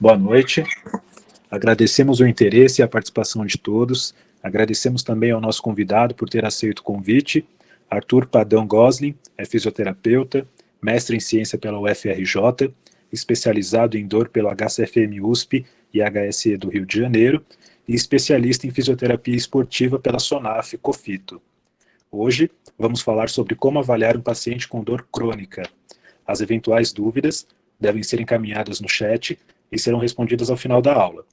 Boa noite. Agradecemos o interesse e a participação de todos. Agradecemos também ao nosso convidado por ter aceito o convite. Arthur Padão Goslin é fisioterapeuta, mestre em ciência pela UFRJ, especializado em dor pelo HCFM USP e HSE do Rio de Janeiro e especialista em fisioterapia esportiva pela SONAF COFITO. Hoje vamos falar sobre como avaliar um paciente com dor crônica. As eventuais dúvidas devem ser encaminhadas no chat e serão respondidas ao final da aula.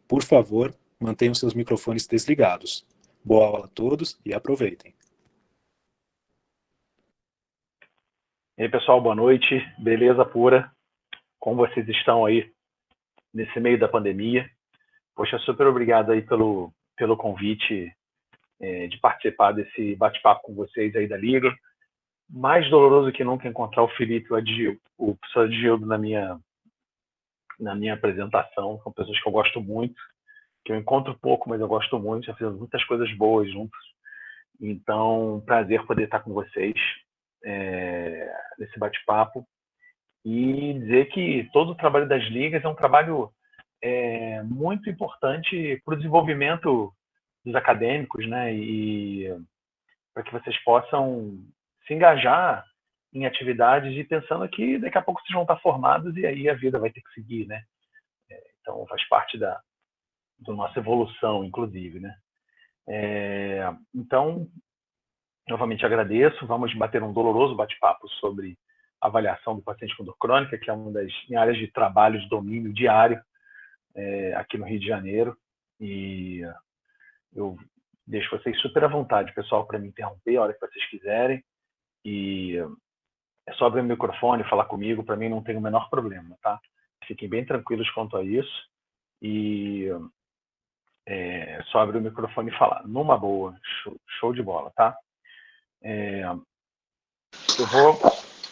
Por favor, mantenham seus microfones desligados. Boa aula a todos e aproveitem. E aí, pessoal, boa noite. Beleza pura? Como vocês estão aí nesse meio da pandemia? Poxa, super obrigado aí pelo convite de participar desse bate-papo com vocês aí da Liga. Mais doloroso que nunca encontrar o Felipe e o professor Adgildo na minha apresentação. São pessoas que eu gosto muito, que eu encontro pouco, mas eu gosto muito. Já fizemos muitas coisas boas juntos. Então, prazer poder estar com vocês nesse bate-papo e dizer que todo o trabalho das ligas é um trabalho muito importante para o desenvolvimento dos acadêmicos, né? E para que vocês possam se engajar em atividades e pensando que daqui a pouco vocês vão estar formados e aí a vida vai ter que seguir, né? Então faz parte da nossa evolução, inclusive, né? Então, novamente agradeço. Vamos bater um doloroso bate-papo sobre avaliação do paciente com dor crônica, que é uma das minhas áreas de trabalho, de domínio diário aqui no Rio de Janeiro. E eu deixo vocês super à vontade, pessoal, para me interromper a hora que vocês quiserem. E é só abrir o microfone e falar comigo, para mim não tem o menor problema, tá? Fiquem bem tranquilos quanto a isso. E só abrir o microfone e falar. Numa boa, show de bola, tá? Eu vou...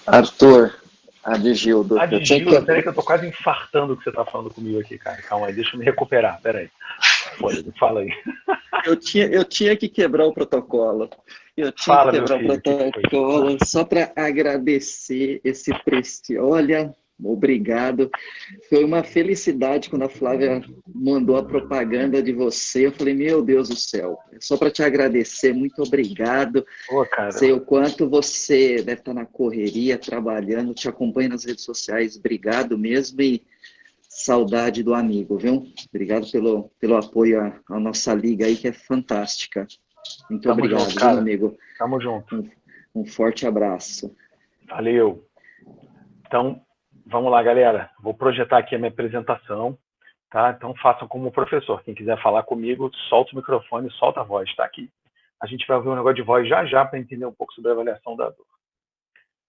Arthur, Adgildo. Adgildo, peraí que eu tô quase infartando o que você tá falando comigo aqui, cara. Calma aí, deixa eu me recuperar, peraí. Fala aí. Eu tinha que quebrar o protocolo. Fala, meu filho, só para agradecer esse prestígio. Olha, obrigado. Foi uma felicidade quando a Flávia mandou a propaganda de você. Eu falei, meu Deus do céu, só para te agradecer, muito obrigado. Pô, cara. Sei o quanto você deve estar na correria, trabalhando, te acompanho nas redes sociais. Obrigado mesmo e saudade do amigo, viu? Obrigado pelo apoio à nossa liga aí, que é fantástica. Muito Tamo obrigado, junto, cara. viu, amigo? Tamo junto. Um forte abraço. Valeu. Então, vamos lá, galera. Vou projetar aqui a minha apresentação, tá? Então, façam como professor. Quem quiser falar comigo, solta o microfone, solta a voz, tá? Aqui. A gente vai ouvir um negócio de voz já para entender um pouco sobre a avaliação da dor.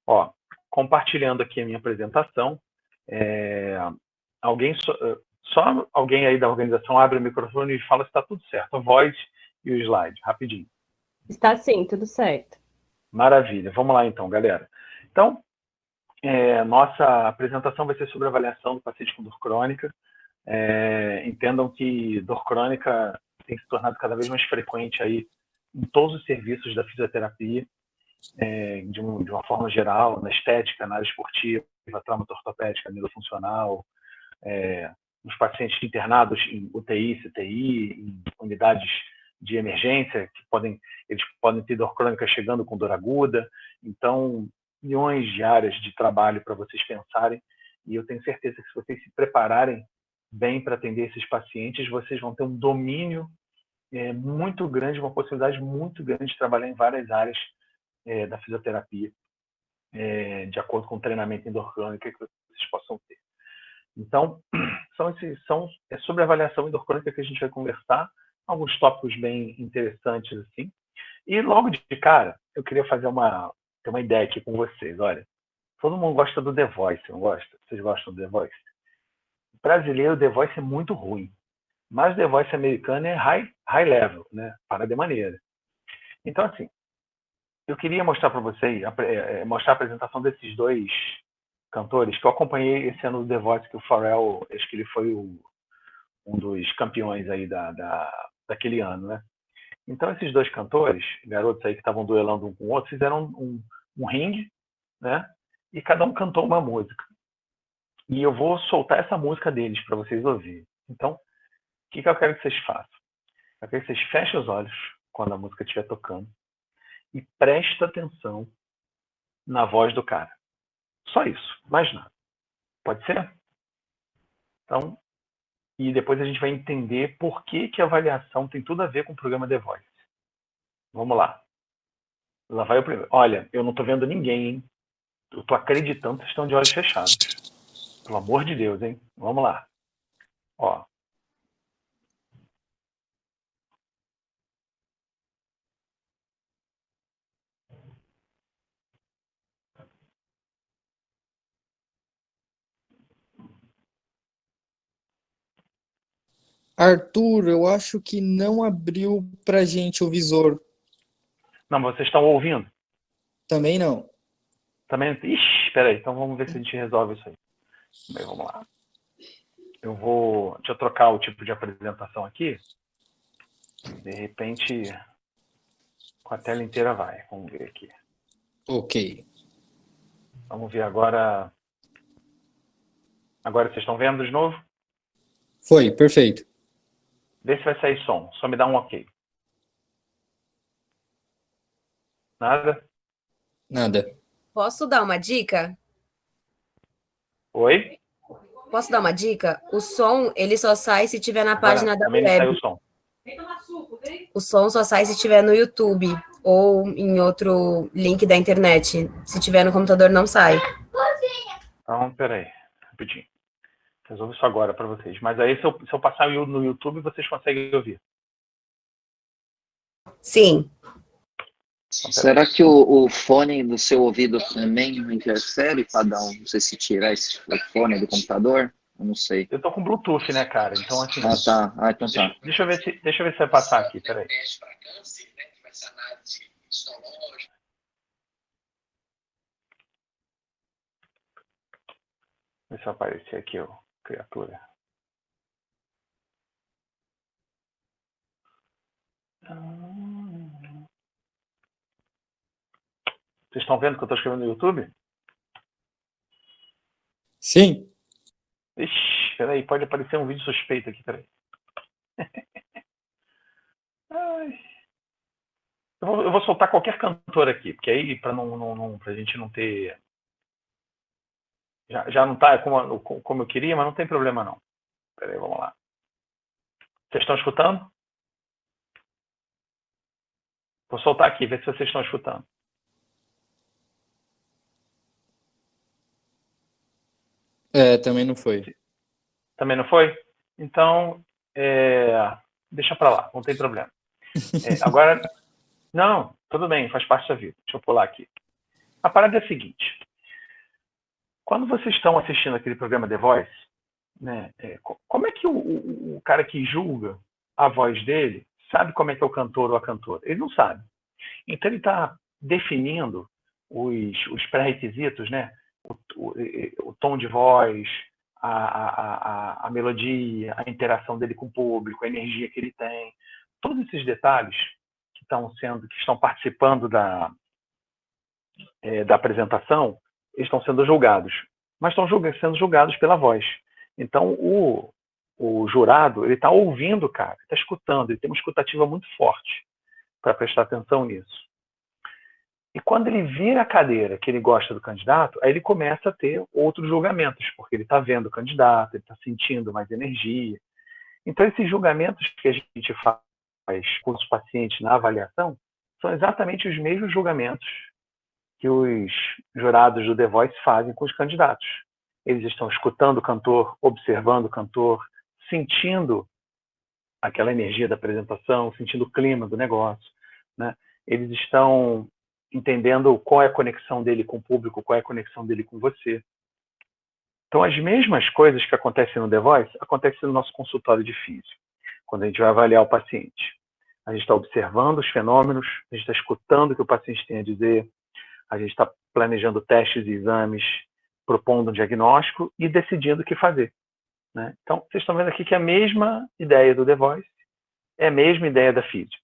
Ó, compartilhando aqui a minha apresentação, só alguém aí da organização abre o microfone e fala se está tudo certo. A voz e o slide, rapidinho. Está sim, tudo certo. Maravilha. Vamos lá então, galera. Então, nossa apresentação vai ser sobre a avaliação do paciente com dor crônica. Entendam que dor crônica tem se tornado cada vez mais frequente aí em todos os serviços da fisioterapia, de uma forma geral, na estética, na área esportiva, traumato-ortopédica, neurofuncional, nos pacientes internados em UTI, CTI, em unidades de emergência, eles podem ter dor crônica chegando com dor aguda. Então, milhões de áreas de trabalho para vocês pensarem, e eu tenho certeza que se vocês se prepararem bem para atender esses pacientes, vocês vão ter um domínio muito grande, uma possibilidade muito grande de trabalhar em várias áreas da fisioterapia, de acordo com o treinamento em dor crônica que vocês possam ter. Então, é sobre avaliação em dor crônica que a gente vai conversar, alguns tópicos bem interessantes assim. E logo de cara, eu queria ter uma ideia aqui com vocês. Olha, todo mundo gosta do The Voice, não gosta? Vocês gostam do The Voice? Brasileiro, The Voice é muito ruim, mas o The Voice americano é high level, né? Para de maneira. Então, assim, eu queria mostrar para vocês, mostrar a apresentação desses dois cantores que eu acompanhei esse ano do The Voice, que o Pharrell, acho que ele foi um dos campeões aí daquele ano, né? Então, esses dois cantores, garotos aí que estavam duelando um com o outro, fizeram um ringue, né? E cada um cantou uma música. E eu vou soltar essa música deles para vocês ouvirem. Então, o que eu quero que vocês façam? Eu quero que vocês fechem os olhos quando a música estiver tocando e prestem atenção na voz do cara. Só isso, mais nada. Pode ser? Então, e depois a gente vai entender por que a avaliação tem tudo a ver com o programa The Voice. Vamos lá. Lá vai o primeiro. Olha, eu não estou vendo ninguém, hein? Eu estou acreditando que vocês estão de olhos fechados. Pelo amor de Deus, hein? Vamos lá. Ó. Arthur, eu acho que não abriu pra gente o visor. Não, vocês estão ouvindo? Também não. Também? Ixi, espera aí. Então vamos ver se a gente resolve isso aí. Bem, vamos lá. Deixa eu trocar o tipo de apresentação aqui. De repente, com a tela inteira vai. Vamos ver aqui. Ok. Vamos ver agora. Agora vocês estão vendo de novo? Foi, perfeito. Vê se vai sair som. Só me dá um ok. Nada? Nada. Posso dar uma dica? Oi? Posso dar uma dica? O som, ele só sai se tiver na Agora, página da também não saiu web. o som. O som só sai se tiver no YouTube ou em outro link da internet. Se tiver no computador, não sai. Então, peraí. Rapidinho. Resolvo isso agora para vocês. Mas aí, se eu passar no YouTube, vocês conseguem ouvir. Sim. Então, Será que o fone do seu ouvido também não interfere, Padão? Não sei se tirar o fone do computador. Eu não sei. eu tô com Bluetooth, né, cara? Então, assim. Ah, tá. Ah, então tá. Deixa eu ver se vai passar aqui. Peraí. Ver se vai aparecer aqui, ó, criatura. Vocês estão vendo que eu estou escrevendo no YouTube? Sim. Ixi, peraí, pode aparecer um vídeo suspeito aqui, peraí. Ai. Eu vou soltar qualquer cantor aqui, porque aí, pra gente não ter... Já não tá como eu queria, mas não tem problema não. Peraí, vamos lá. Vocês estão escutando? Vou soltar aqui, ver se vocês estão escutando. Também não foi. Também não foi? Então, deixa pra lá, não tem problema. Agora, não, tudo bem, faz parte da vida. Deixa eu pular aqui. A parada é a seguinte. Quando vocês estão assistindo aquele programa The Voice, né, como é que o cara que julga a voz dele sabe como é que é o cantor ou a cantora? Ele não sabe. Então, ele está definindo os pré-requisitos, né? O tom de voz, a melodia, a interação dele com o público, a energia que ele tem. Todos esses detalhes que estão participando da apresentação, eles estão sendo julgados. Mas estão sendo julgados pela voz. Então, o jurado, ele está ouvindo o cara, está escutando, ele tem uma escutativa muito forte para prestar atenção nisso. E quando ele vira a cadeira que ele gosta do candidato, aí ele começa a ter outros julgamentos, porque ele está vendo o candidato, ele está sentindo mais energia. Então, esses julgamentos que a gente faz com os pacientes na avaliação são exatamente os mesmos julgamentos que os jurados do The Voice fazem com os candidatos. Eles estão escutando o cantor, observando o cantor, sentindo aquela energia da apresentação, sentindo o clima do negócio, né? Eles estão entendendo qual é a conexão dele com o público, qual é a conexão dele com você. Então, as mesmas coisas que acontecem no The Voice acontecem no nosso consultório de físio, quando a gente vai avaliar o paciente. A gente está observando os fenômenos, a gente está escutando o que o paciente tem a dizer, a gente está planejando testes e exames, propondo um diagnóstico e decidindo o que fazer, né? Então, vocês estão vendo aqui que a mesma ideia do The Voice é a mesma ideia da físio,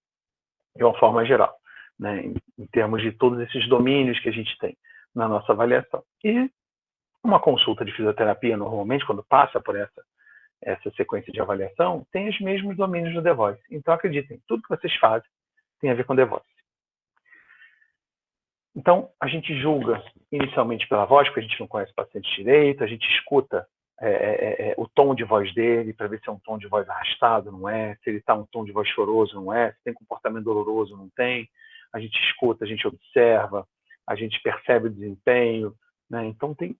de uma forma geral, né? Em termos de todos esses domínios que a gente tem na nossa avaliação. E uma consulta de fisioterapia, normalmente, quando passa por essa sequência de avaliação, tem os mesmos domínios do The Voice. Então, acreditem, tudo que vocês fazem tem a ver com The Voice. Então, a gente julga inicialmente pela voz, porque a gente não conhece o paciente direito, a gente escuta o tom de voz dele, para ver se é um tom de voz arrastado, não é, se ele está um tom de voz choroso, não é, se tem comportamento doloroso, não tem. A gente escuta, a gente observa, a gente percebe o desempenho, né? Então, tem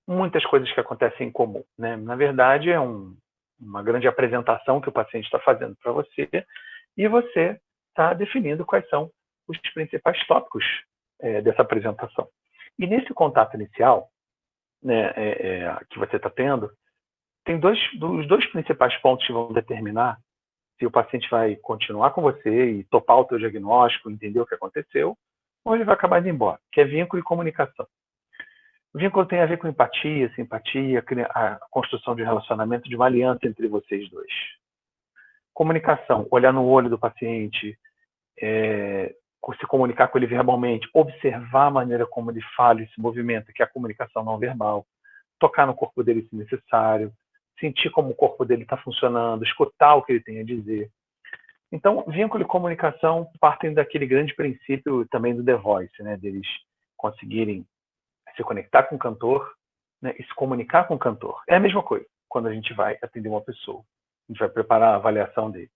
muitas coisas que acontecem em comum, né? Na verdade, é uma grande apresentação que o paciente está fazendo para você e você está definindo quais são os principais tópicos dessa apresentação. E nesse contato inicial, né, que você está tendo, tem os dois principais pontos que vão determinar se o paciente vai continuar com você e topar o teu diagnóstico, entender o que aconteceu, ou ele vai acabar indo embora, que é vínculo e comunicação. O vínculo tem a ver com empatia, simpatia, a construção de um relacionamento, de uma aliança entre vocês dois. Comunicação, olhar no olho do paciente, se comunicar com ele verbalmente, observar a maneira como ele fala e se movimenta, que é a comunicação não verbal, tocar no corpo dele se necessário, sentir como o corpo dele está funcionando, escutar o que ele tem a dizer. Então, vínculo e comunicação partem daquele grande princípio também do The Voice, né, deles conseguirem se conectar com o cantor, né, e se comunicar com o cantor. É a mesma coisa quando a gente vai atender uma pessoa. A gente vai preparar a avaliação dele.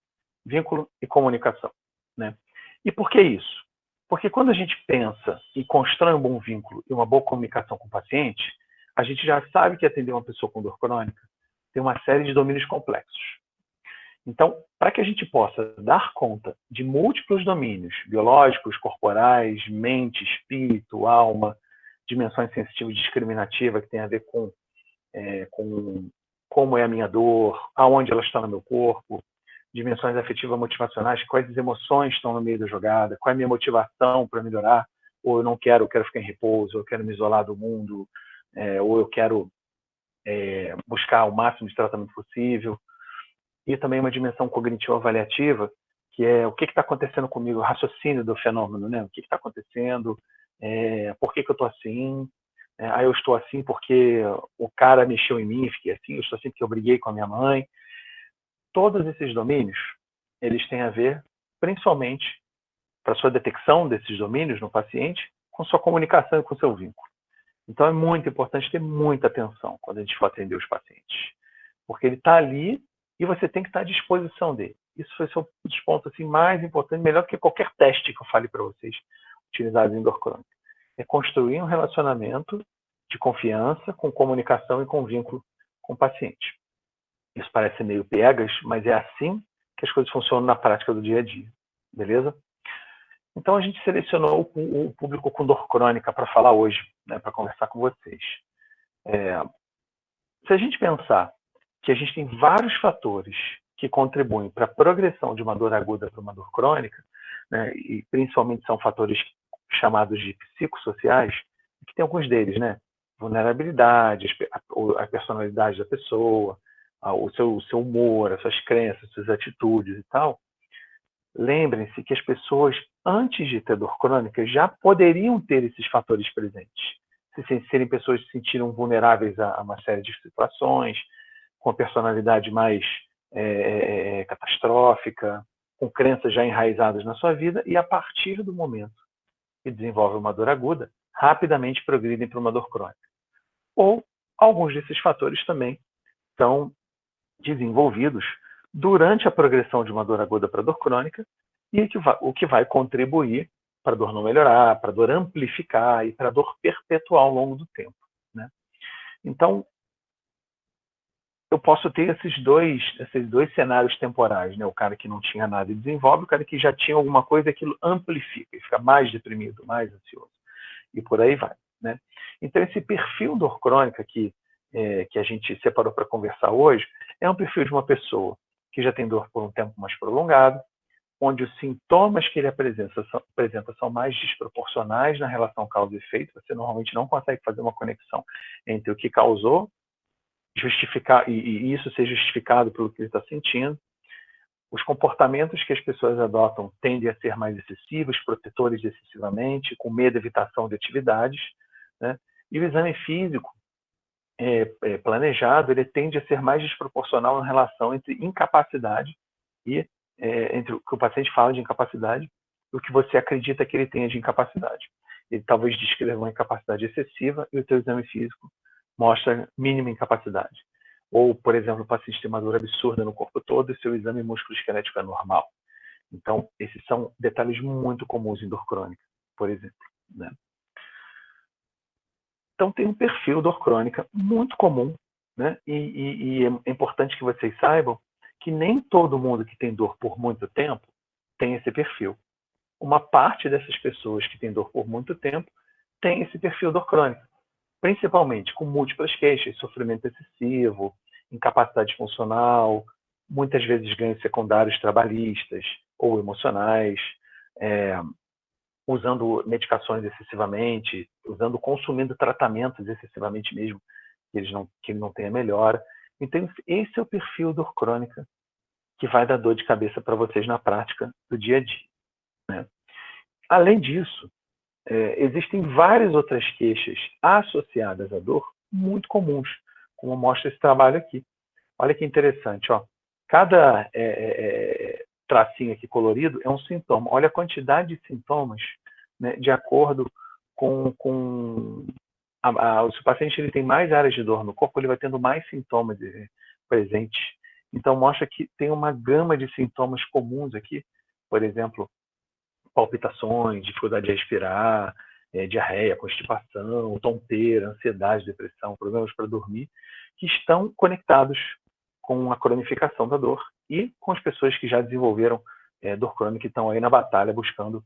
Vínculo e comunicação, né? E por que isso? Porque quando a gente pensa e constrói um bom vínculo e uma boa comunicação com o paciente, a gente já sabe que atender uma pessoa com dor crônica tem uma série de domínios complexos. Então, para que a gente possa dar conta de múltiplos domínios, biológicos, corporais, mente, espírito, alma, dimensões sensitiva e discriminativa, que tem a ver com como é a minha dor, aonde ela está no meu corpo, dimensões afetivas motivacionais, quais as emoções estão no meio da jogada, qual é a minha motivação para melhorar, ou eu quero ficar em repouso, ou eu quero me isolar do mundo, ou eu quero buscar o máximo de tratamento possível. E também uma dimensão cognitiva avaliativa, que é o que está acontecendo comigo, o raciocínio do fenômeno, né? O que está acontecendo, por que eu estou assim, eu estou assim porque o cara mexeu em mim, fiquei assim, eu estou assim porque eu briguei com a minha mãe. Todos esses domínios, eles têm a ver, principalmente, para sua detecção desses domínios no paciente, com sua comunicação e com seu vínculo. Então, é muito importante ter muita atenção quando a gente for atender os pacientes, porque ele está ali e você tem que estar à disposição dele. Isso foi um dos pontos assim, mais importantes, melhor que qualquer teste que eu fale para vocês, utilizados em dor crônica. É construir um relacionamento de confiança, com comunicação e com vínculo com o paciente. Isso parece meio piegas, mas é assim que as coisas funcionam na prática do dia a dia. Beleza? Então, a gente selecionou o público com dor crônica para falar hoje, né, para conversar com vocês. Se a gente pensar que a gente tem vários fatores que contribuem para a progressão de uma dor aguda para uma dor crônica, né, e principalmente são fatores chamados de psicossociais, que tem alguns deles, né? Vulnerabilidade, a personalidade da pessoa, o seu humor, as suas crenças, as suas atitudes e tal. Lembrem-se que as pessoas, antes de ter dor crônica, já poderiam ter esses fatores presentes. Se serem pessoas que se sentiram vulneráveis a uma série de situações, com a personalidade mais catastrófica, com crenças já enraizadas na sua vida, e a partir do momento que desenvolvem uma dor aguda, rapidamente progridem para uma dor crônica. Ou alguns desses fatores também são desenvolvidos durante a progressão de uma dor aguda para a dor crônica, e o que vai contribuir para a dor não melhorar, para a dor amplificar e para a dor perpetuar ao longo do tempo, né? Então, eu posso ter esses dois cenários temporais, né? O cara que não tinha nada e desenvolve, o cara que já tinha alguma coisa, aquilo amplifica e fica mais deprimido, mais ansioso. E por aí vai, né? Então, esse perfil dor crônica que a gente separou para conversar hoje é um perfil de uma pessoa que já tem dor por um tempo mais prolongado, onde os sintomas que ele apresenta são mais desproporcionais na relação causa e efeito. Você normalmente não consegue fazer uma conexão entre o que causou justificar e isso ser justificado pelo que ele está sentindo. Os comportamentos que as pessoas adotam tendem a ser mais excessivos, protetores excessivamente, com medo e evitação de atividades, né? E o exame físico, planejado, ele tende a ser mais desproporcional na relação entre incapacidade e entre o que o paciente fala de incapacidade e o que você acredita que ele tenha de incapacidade. Ele talvez descreva uma incapacidade excessiva e o teu exame físico mostra mínima incapacidade. Ou, por exemplo, o paciente tem uma dor absurda no corpo todo e seu exame músculo-esquelético é normal. Então, esses são detalhes muito comuns em dor crônica, por exemplo, né? Então, tem um perfil dor crônica muito comum, né? E é importante que vocês saibam que nem todo mundo que tem dor por muito tempo tem esse perfil. Uma parte dessas pessoas que tem dor por muito tempo tem esse perfil dor crônica, principalmente com múltiplas queixas, sofrimento excessivo, incapacidade funcional, muitas vezes ganhos secundários trabalhistas ou emocionais, usando medicações excessivamente, consumindo tratamentos excessivamente mesmo, que ele não tenha melhora. Então, esse é o perfil dor crônica que vai dar dor de cabeça para vocês na prática do dia a dia, né? Além disso, existem várias outras queixas associadas à dor muito comuns, como mostra esse trabalho aqui. Olha que interessante, ó. Cada tracinho aqui colorido é um sintoma. Olha a quantidade de sintomas, né, de acordo com se o paciente ele tem mais áreas de dor no corpo, ele vai tendo mais sintomas presentes. Então, mostra que tem uma gama de sintomas comuns aqui, por exemplo, palpitações, dificuldade de respirar, diarreia, constipação, tonteira, ansiedade, depressão, problemas para dormir, que estão conectados com a cronificação da dor e com as pessoas que já desenvolveram dor crônica e estão aí na batalha buscando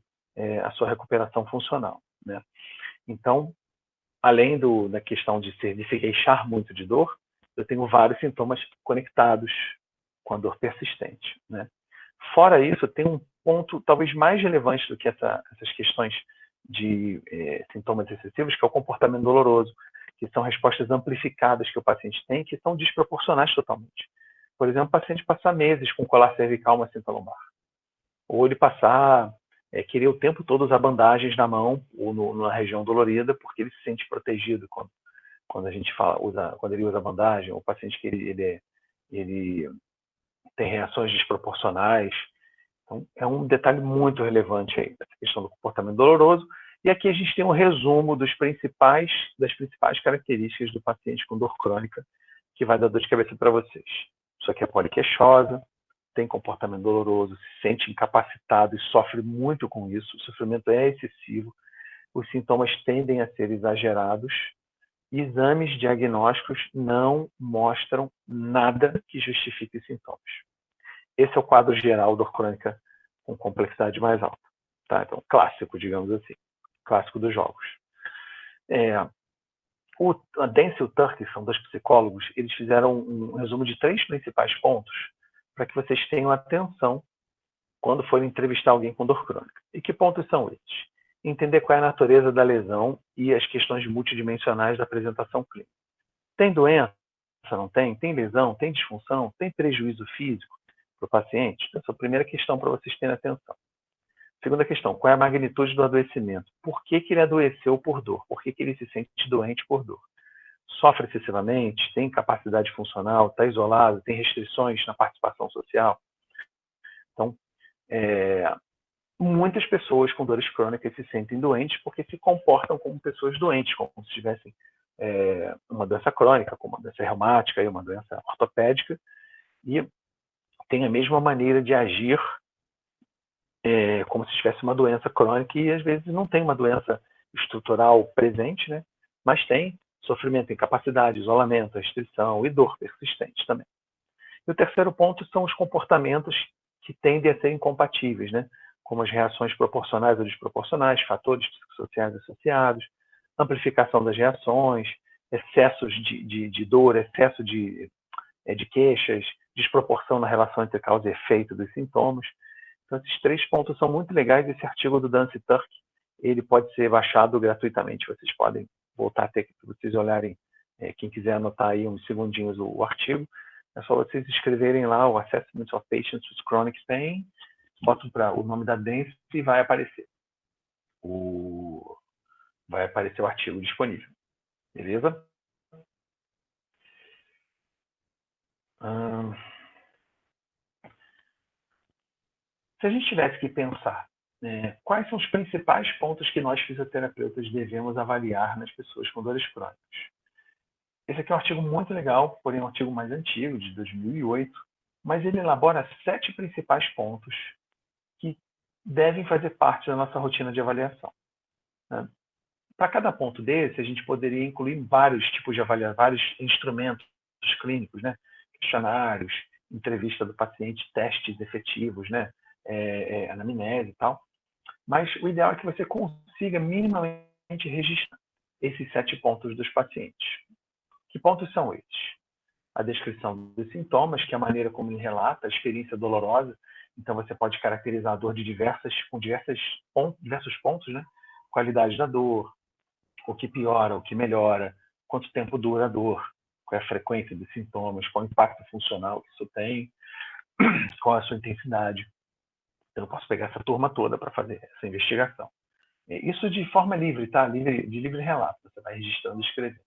a sua recuperação funcional, né? Então, além da questão de se queixar muito de dor, eu tenho vários sintomas conectados com a dor persistente, né? Fora isso, tem um ponto talvez mais relevante do que essas questões de sintomas excessivos, que é o comportamento doloroso, que são respostas amplificadas que o paciente tem, que são desproporcionais totalmente. Por exemplo, o paciente passar meses com colar cervical, uma cinta lombar. Ou ele querer o tempo todo usar bandagens na mão ou na região dolorida, porque ele se sente protegido quando a gente quando ele usa bandagem, ou o paciente que ele tem reações desproporcionais. Então, é um detalhe muito relevante aí, essa questão do comportamento doloroso. E aqui a gente tem um resumo das principais características do paciente com dor crônica, que vai dar dor de cabeça para vocês. Isso aqui é poliqueixosa, tem comportamento doloroso, se sente incapacitado e sofre muito com isso, o sofrimento é excessivo, os sintomas tendem a ser exagerados, exames diagnósticos não mostram nada que justifique os sintomas. Esse é o quadro geral da dor crônica com complexidade mais alta, tá? Então, clássico, digamos assim, clássico dos jogos. A Dance e o Turk, que são dois psicólogos, eles fizeram um resumo de 3 principais pontos para que vocês tenham atenção quando forem entrevistar alguém com dor crônica. E que pontos são esses? Entender qual é a natureza da lesão e as questões multidimensionais da apresentação clínica. Tem doença? Não tem? Tem lesão? Tem disfunção? Tem prejuízo físico para o paciente? Essa é a primeira questão para vocês terem atenção. Segunda questão, qual é a magnitude do adoecimento? Por que ele adoeceu por dor? Por que ele se sente doente por dor? Sofre excessivamente? Tem incapacidade funcional? Está isolado? Tem restrições na participação social? Então, muitas pessoas com dores crônicas se sentem doentes porque se comportam como pessoas doentes, como se tivessem uma doença crônica, como uma doença reumática e uma doença ortopédica, e tem a mesma maneira de agir como se tivesse uma doença crônica e às vezes não tem uma doença estrutural presente, né? Mas tem sofrimento, incapacidade, isolamento, restrição e dor persistente também. E o terceiro ponto são os comportamentos que tendem a ser incompatíveis, né? Como as reações proporcionais ou desproporcionais, fatores psicossociais associados, amplificação das reações, excessos de dor, excesso de queixas, desproporção na relação entre causa e efeito dos sintomas. Então, esses 3 pontos são muito legais. Esse artigo do Dance Turk, ele pode ser baixado gratuitamente. Vocês podem voltar a ter, para vocês olharem, quem quiser anotar aí uns segundinhos o artigo, é só vocês escreverem lá o Assessment of Patients with Chronic Pain, botam o nome da Dance e vai aparecer o artigo disponível. Beleza? Se a gente tivesse que pensar quais são os principais pontos que nós fisioterapeutas devemos avaliar nas pessoas com dores crônicas. Esse aqui é um artigo muito legal, porém é um artigo mais antigo, de 2008, mas ele elabora 7 principais pontos que devem fazer parte da nossa rotina de avaliação. Para cada ponto desse, a gente poderia incluir vários tipos de avaliação, vários instrumentos clínicos, né? Questionários, entrevista do paciente, testes efetivos, né? Anamnese e tal. Mas o ideal é que você consiga minimamente registrar esses 7 pontos dos pacientes. Que pontos são esses? A descrição dos sintomas, que é a maneira como ele relata a experiência dolorosa. Então, você pode caracterizar a dor de com diversos pontos, né? Qualidade da dor, o que piora, o que melhora, quanto tempo dura a dor, qual é a frequência dos sintomas, qual é o impacto funcional que isso tem, qual é a sua intensidade. Eu não posso pegar essa turma toda para fazer essa investigação. Isso de forma livre, tá? De livre relato. Você vai registrando e escrevendo.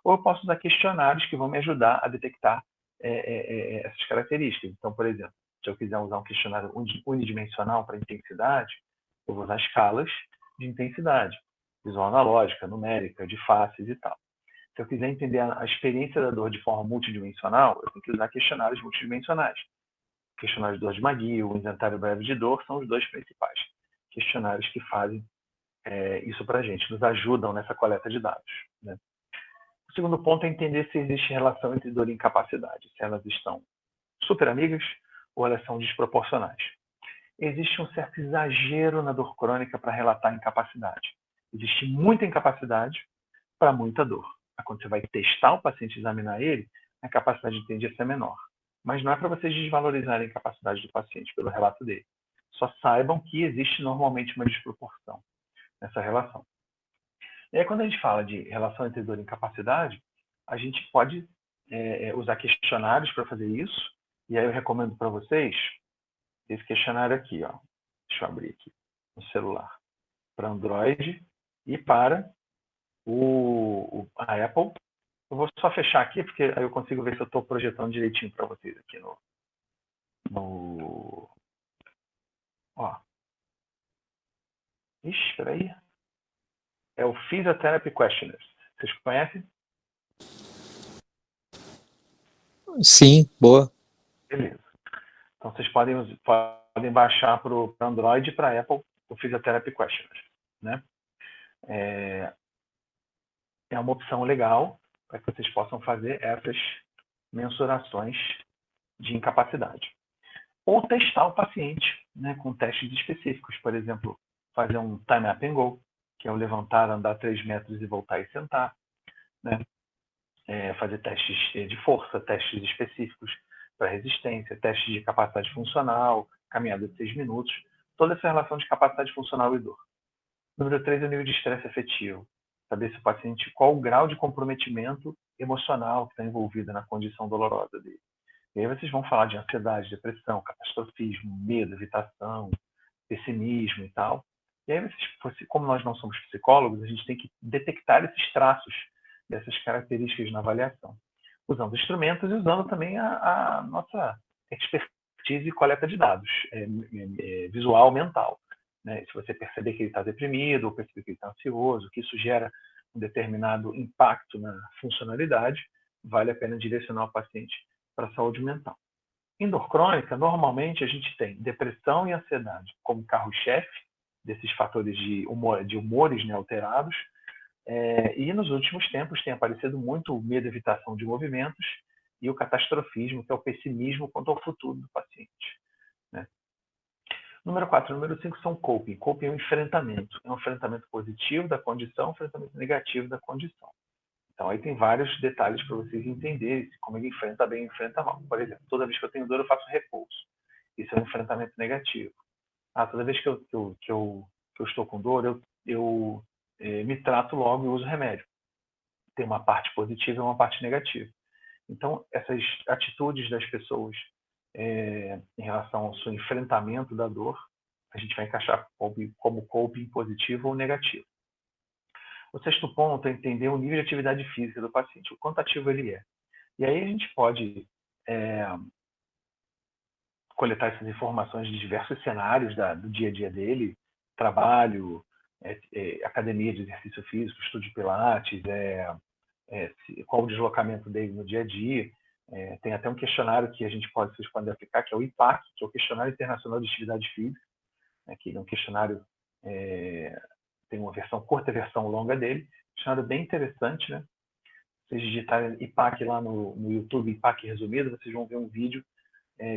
Ou eu posso usar questionários que vão me ajudar a detectar essas características. Então, por exemplo, se eu quiser usar um questionário unidimensional para intensidade, eu vou usar escalas de intensidade, visual analógica, numérica, de faces e tal. Se eu quiser entender a experiência da dor de forma multidimensional, eu tenho que usar questionários multidimensionais. Questionário de dor de McGill, o inventário breve de dor, são os 2 principais questionários que fazem isso para a gente, nos ajudam nessa coleta de dados, né? O segundo ponto é entender se existe relação entre dor e incapacidade, se elas estão super amigas ou elas são desproporcionais. Existe um certo exagero na dor crônica para relatar incapacidade. Existe muita incapacidade para muita dor. Quando você vai testar o paciente e examinar ele, a capacidade tende a ser menor. Mas não é para vocês desvalorizarem a incapacidade do paciente pelo relato dele. Só saibam que existe normalmente uma desproporção nessa relação. E aí, quando a gente fala de relação entre dor e incapacidade, a gente pode usar questionários para fazer isso. E aí eu recomendo para vocês esse questionário aqui, ó. Deixa eu abrir aqui no celular. Para Android e para a Apple. Eu vou só fechar aqui, porque aí eu consigo ver se eu estou projetando direitinho para vocês aqui Ó. Ixi, espera aí. É o Physiotherapy Questionnaires. Vocês conhecem? Sim, boa. Beleza. Então, vocês podem baixar para o Android e para a Apple o Physiotherapy Questionnaires, né? É uma opção legal para que vocês possam fazer essas mensurações de incapacidade. Ou testar o paciente, né, com testes específicos. Por exemplo, fazer um time up and go, que é o levantar, andar 3 metros e voltar e sentar, né? Fazer testes de força, testes específicos para resistência, testes de capacidade funcional, caminhada de 6 minutos, toda essa relação de capacidade funcional e dor. Número 3 é o nível de estresse afetivo. Saber se o paciente, qual o grau de comprometimento emocional que está envolvido na condição dolorosa dele. E aí vocês vão falar de ansiedade, depressão, catastrofismo, medo, evitação, pessimismo e tal. E aí, como nós não somos psicólogos, a gente tem que detectar esses traços, dessas características na avaliação, usando instrumentos e usando também a nossa expertise e coleta de dados, visual, mental. Né? Se você perceber que ele está deprimido ou perceber que ele está ansioso, que isso gera um determinado impacto na funcionalidade, vale a pena direcionar o paciente para a saúde mental. Em dor crônica, normalmente a gente tem depressão e ansiedade como carro-chefe desses fatores de humores, né, alterados, e nos últimos tempos tem aparecido muito o medo e evitação de movimentos e o catastrofismo, que é o pessimismo quanto ao futuro do paciente, né? Número 4 e número 5 são coping. Coping é um enfrentamento. É um enfrentamento positivo da condição, um enfrentamento negativo da condição. Então, aí tem vários detalhes para vocês entenderem como ele enfrenta bem e enfrenta mal. Por exemplo, toda vez que eu tenho dor, eu faço repouso. Isso é um enfrentamento negativo. Toda vez que eu estou com dor, eu me trato logo e uso remédio. Tem uma parte positiva e uma parte negativa. Então, essas atitudes das pessoas em relação ao seu enfrentamento da dor, a gente vai encaixar como coping positivo ou negativo. O sexto ponto é entender o nível de atividade física do paciente, o quanto ativo ele é. E aí a gente pode coletar essas informações de diversos cenários do dia a dia dele, trabalho, academia de exercício físico, estudo de pilates, qual o deslocamento dele no dia a dia. Tem até um questionário que a gente pode, vocês podem aplicar, que é o IPAC, que é o Questionário Internacional de Atividade Física, que é um questionário, tem uma versão curta e versão longa dele, questionário bem interessante, né? Se vocês digitarem IPAC lá no YouTube, IPAC resumido, vocês vão ver um vídeo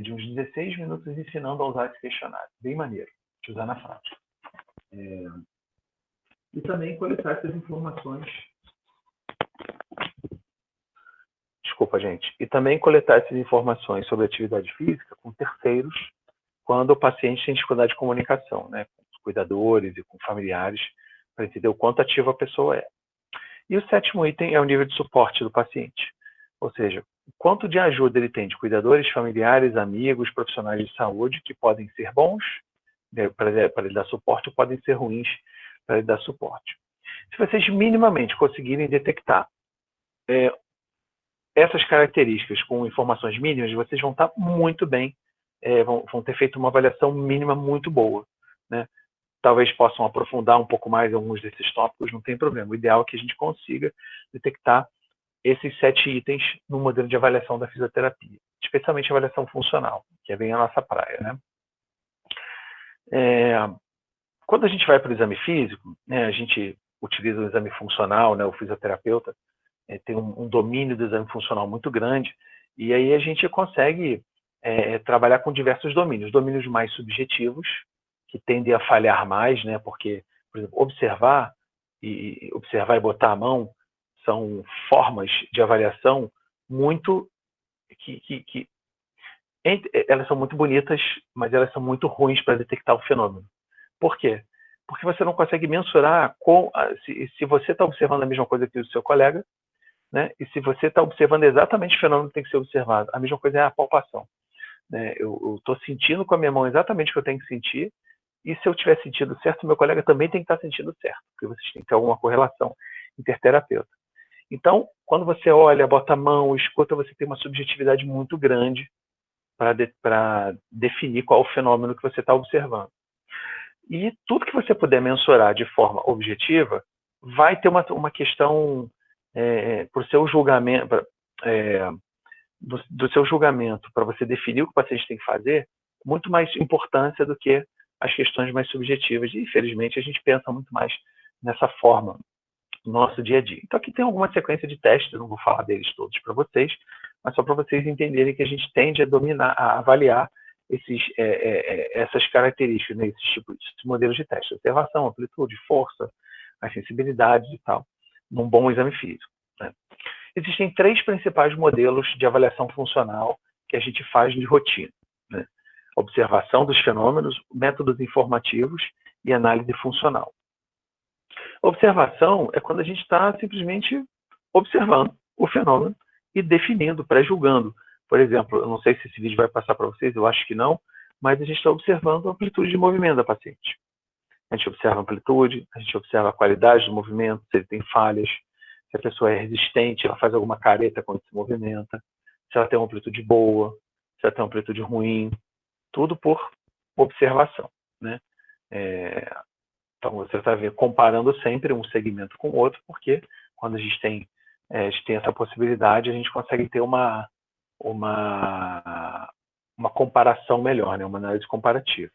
de uns 16 minutos ensinando a usar esse questionário. Bem maneiro de usar na prática. E também coletar essas informações. Desculpa, gente. E também coletar essas informações sobre atividade física com terceiros quando o paciente tem dificuldade de comunicação, né? Com os cuidadores e com familiares, para entender o quanto ativa a pessoa é. E o 7º item é o nível de suporte do paciente. Ou seja, o quanto de ajuda ele tem de cuidadores, familiares, amigos, profissionais de saúde, que podem ser bons para ele dar suporte ou podem ser ruins para ele dar suporte. Se vocês minimamente conseguirem detectar essas características com informações mínimas, vocês vão estar muito bem, vão ter feito uma avaliação mínima muito boa, né? Talvez possam aprofundar um pouco mais alguns desses tópicos, não tem problema. O ideal é que a gente consiga detectar esses 7 itens no modelo de avaliação da fisioterapia, especialmente a avaliação funcional, que é bem a nossa praia, né? Quando a gente vai para o exame físico, né, a gente utiliza o exame funcional, né, o fisioterapeuta tem um domínio do exame funcional muito grande, e aí a gente consegue trabalhar com diversos domínios mais subjetivos, que tendem a falhar mais, né, porque, por exemplo, observar e botar a mão são formas de avaliação muito elas são muito bonitas, mas elas são muito ruins para detectar o fenômeno. Por quê? Porque você não consegue mensurar se você está observando a mesma coisa que o seu colega, né? E se você está observando exatamente o fenômeno que tem que ser observado. A mesma coisa é a palpação, né? Eu estou sentindo com a minha mão exatamente o que eu tenho que sentir, e se eu tiver sentido certo, meu colega também tem que estar sentindo certo, porque vocês têm que ter alguma correlação interterapeuta. Então, quando você olha, bota a mão, escuta, você tem uma subjetividade muito grande para definir qual o fenômeno que você está observando. E tudo que você puder mensurar de forma objetiva vai ter uma questão para o seu julgamento, do seu julgamento, para você definir o que o paciente tem que fazer, muito mais importância do que as questões mais subjetivas. E, infelizmente, a gente pensa muito mais nessa forma no nosso dia a dia. Então, aqui tem alguma sequência de testes, eu não vou falar deles todos para vocês, mas só para vocês entenderem que a gente tende a avaliar essas características, né, esses modelos de teste: observação, amplitude, força, as sensibilidades e tal, num bom exame físico, né? Existem 3 principais modelos de avaliação funcional que a gente faz de rotina, né? Observação dos fenômenos, métodos informativos e análise funcional. Observação é quando a gente está simplesmente observando o fenômeno e definindo, pré-julgando. Por exemplo, eu não sei se esse vídeo vai passar para vocês, eu acho que não, mas a gente está observando a amplitude de movimento da paciente. A gente observa a amplitude, a gente observa a qualidade do movimento, se ele tem falhas, se a pessoa é resistente, ela faz alguma careta quando se movimenta, se ela tem uma amplitude boa, se ela tem uma amplitude ruim, tudo por observação, né? Então, você está comparando sempre um segmento com o outro, porque quando a gente tem essa possibilidade, a gente consegue ter uma comparação melhor, né? Uma análise comparativa.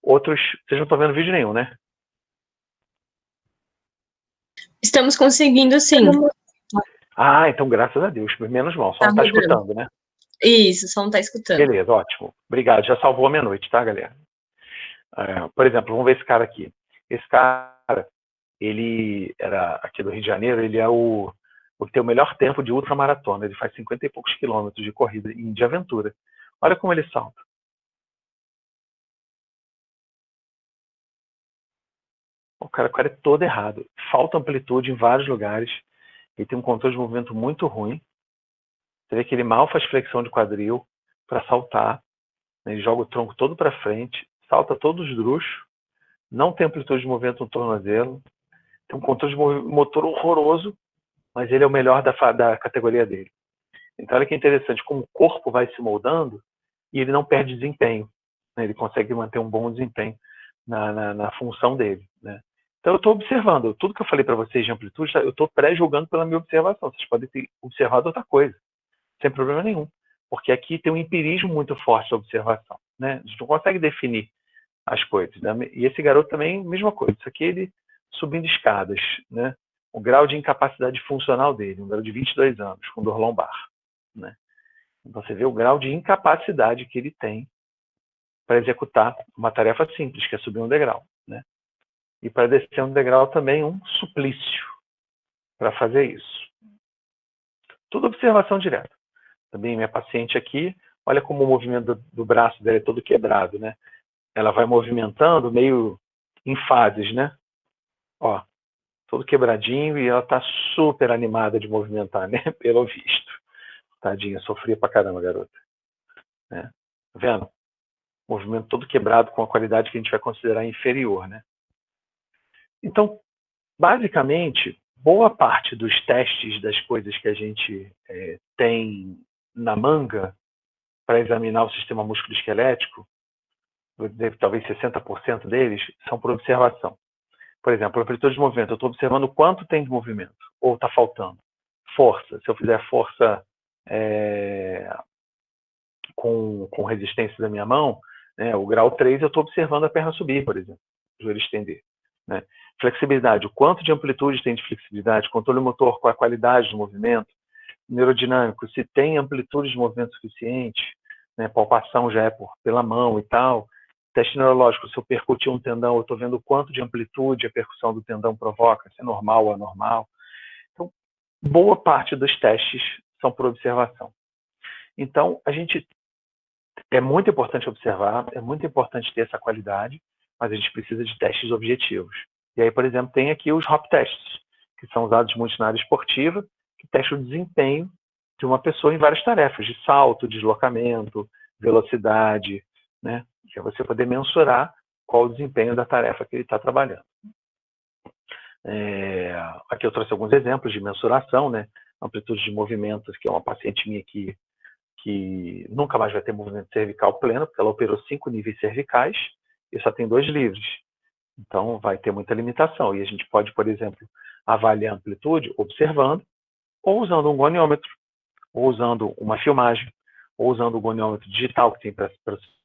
Outros, vocês não estão vendo vídeo nenhum, né? Estamos conseguindo, sim. Ah, então graças a Deus, menos mal, só não está escutando, né? Isso, só não está escutando. Beleza, ótimo. Obrigado, já salvou a minha noite, tá, galera? Por exemplo, vamos ver esse cara aqui. Esse cara, ele era aqui do Rio de Janeiro, ele é o que tem o melhor tempo de ultramaratona. Ele faz 50 e poucos quilômetros de corrida de aventura. Olha como ele salta. O cara é todo errado. Falta amplitude em vários lugares. Ele tem um controle de movimento muito ruim. Você vê que ele mal faz flexão de quadril para saltar, né? Ele joga o tronco todo para frente, salta todo esdrúxo, não tem amplitude de movimento no tornozelo, tem um controle de motor horroroso, mas ele é o melhor da categoria dele. Então, olha que interessante, como o corpo vai se moldando, e ele não perde desempenho, né? Ele consegue manter um bom desempenho na função dele, né? Então, eu estou observando. Tudo que eu falei para vocês de amplitude, eu estou pré-julgando pela minha observação. Vocês podem ter observado outra coisa, sem problema nenhum. Porque aqui tem um empirismo muito forte da observação, né? A gente não consegue definir as coisas, né? E esse garoto também, mesma coisa. Isso aqui, ele subindo escadas, né? O grau de incapacidade funcional dele, um garoto de 22 anos, com dor lombar, né? Então, você vê o grau de incapacidade que ele tem para executar uma tarefa simples, que é subir um degrau, né? E para descer um degrau também um suplício para fazer isso. Tudo observação direta. Também minha paciente aqui, olha como o movimento do braço dela é todo quebrado, né? Ela vai movimentando meio em fases, né? Ó, todo quebradinho e ela tá super animada de movimentar, né? Pelo visto. Tadinha, sofria pra caramba, garota. Né? Tá vendo? Movimento todo quebrado com a qualidade que a gente vai considerar inferior, né? Então, basicamente, boa parte dos testes das coisas que a gente tem na manga para examinar o sistema musculoesquelético, talvez 60% deles, são por observação. Por exemplo, amplitude de movimento. Eu estou observando quanto tem de movimento, ou está faltando. Força. Se eu fizer força com resistência da minha mão, né, o grau 3, eu estou observando a perna subir, por exemplo, o joelho estender. Né? Flexibilidade. O quanto de amplitude tem de flexibilidade? Controle motor, qual a qualidade do movimento? Neurodinâmico. Se tem amplitude de movimento suficiente, né, palpação já é pela mão e tal. Teste neurológico, se eu percutir um tendão, eu estou vendo o quanto de amplitude a percussão do tendão provoca, se é normal ou anormal. Então, boa parte dos testes são por observação. Então, é muito importante observar, é muito importante ter essa qualidade, mas a gente precisa de testes objetivos. E aí, por exemplo, tem aqui os HOP tests, que são usados muito na área esportiva, que testam o desempenho de uma pessoa em várias tarefas, de salto, deslocamento, velocidade, né? Que é você poder mensurar qual o desempenho da tarefa que ele está trabalhando. Aqui eu trouxe alguns exemplos de mensuração, né? Amplitude de movimentos, que é uma paciente minha que nunca mais vai ter movimento cervical pleno, porque ela operou 5 níveis cervicais e só tem 2 livres. Então, vai ter muita limitação. E a gente pode, por exemplo, avaliar a amplitude observando, ou usando um goniômetro, ou usando uma filmagem, ou usando o goniômetro digital que tem para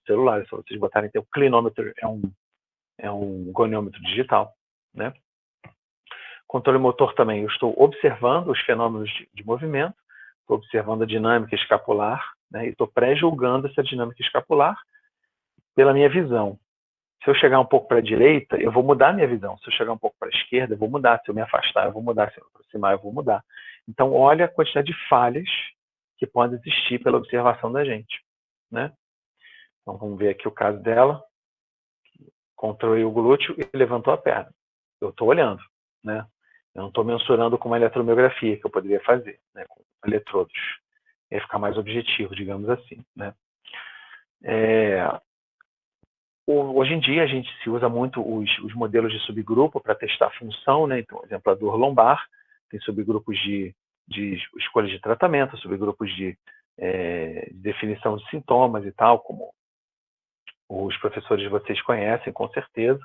celular. Se vocês botarem, tem o clinômetro, é um goniômetro digital, né? Controle motor também. Eu estou observando os fenômenos de movimento, estou observando a dinâmica escapular, né? E estou pré-julgando essa dinâmica escapular pela minha visão. Se eu chegar um pouco para a direita, eu vou mudar a minha visão. Se eu chegar um pouco para a esquerda, eu vou mudar. Se eu me afastar, eu vou mudar. Se eu me aproximar, eu vou mudar. Então, olha a quantidade de falhas que podem existir pela observação da gente, né? Então, vamos ver aqui o caso dela. Contraiu o glúteo e levantou a perna. Eu estou olhando, né? Eu não estou mensurando com uma eletromiografia que eu poderia fazer, né? Com eletrodos. Ia ficar mais objetivo, digamos assim, né? Hoje em dia, a gente se usa muito os modelos de subgrupo para testar a função, né? Então, por exemplo, a dor lombar, tem subgrupos de escolha de tratamento, subgrupos de definição de sintomas e tal, como os professores de vocês conhecem, com certeza.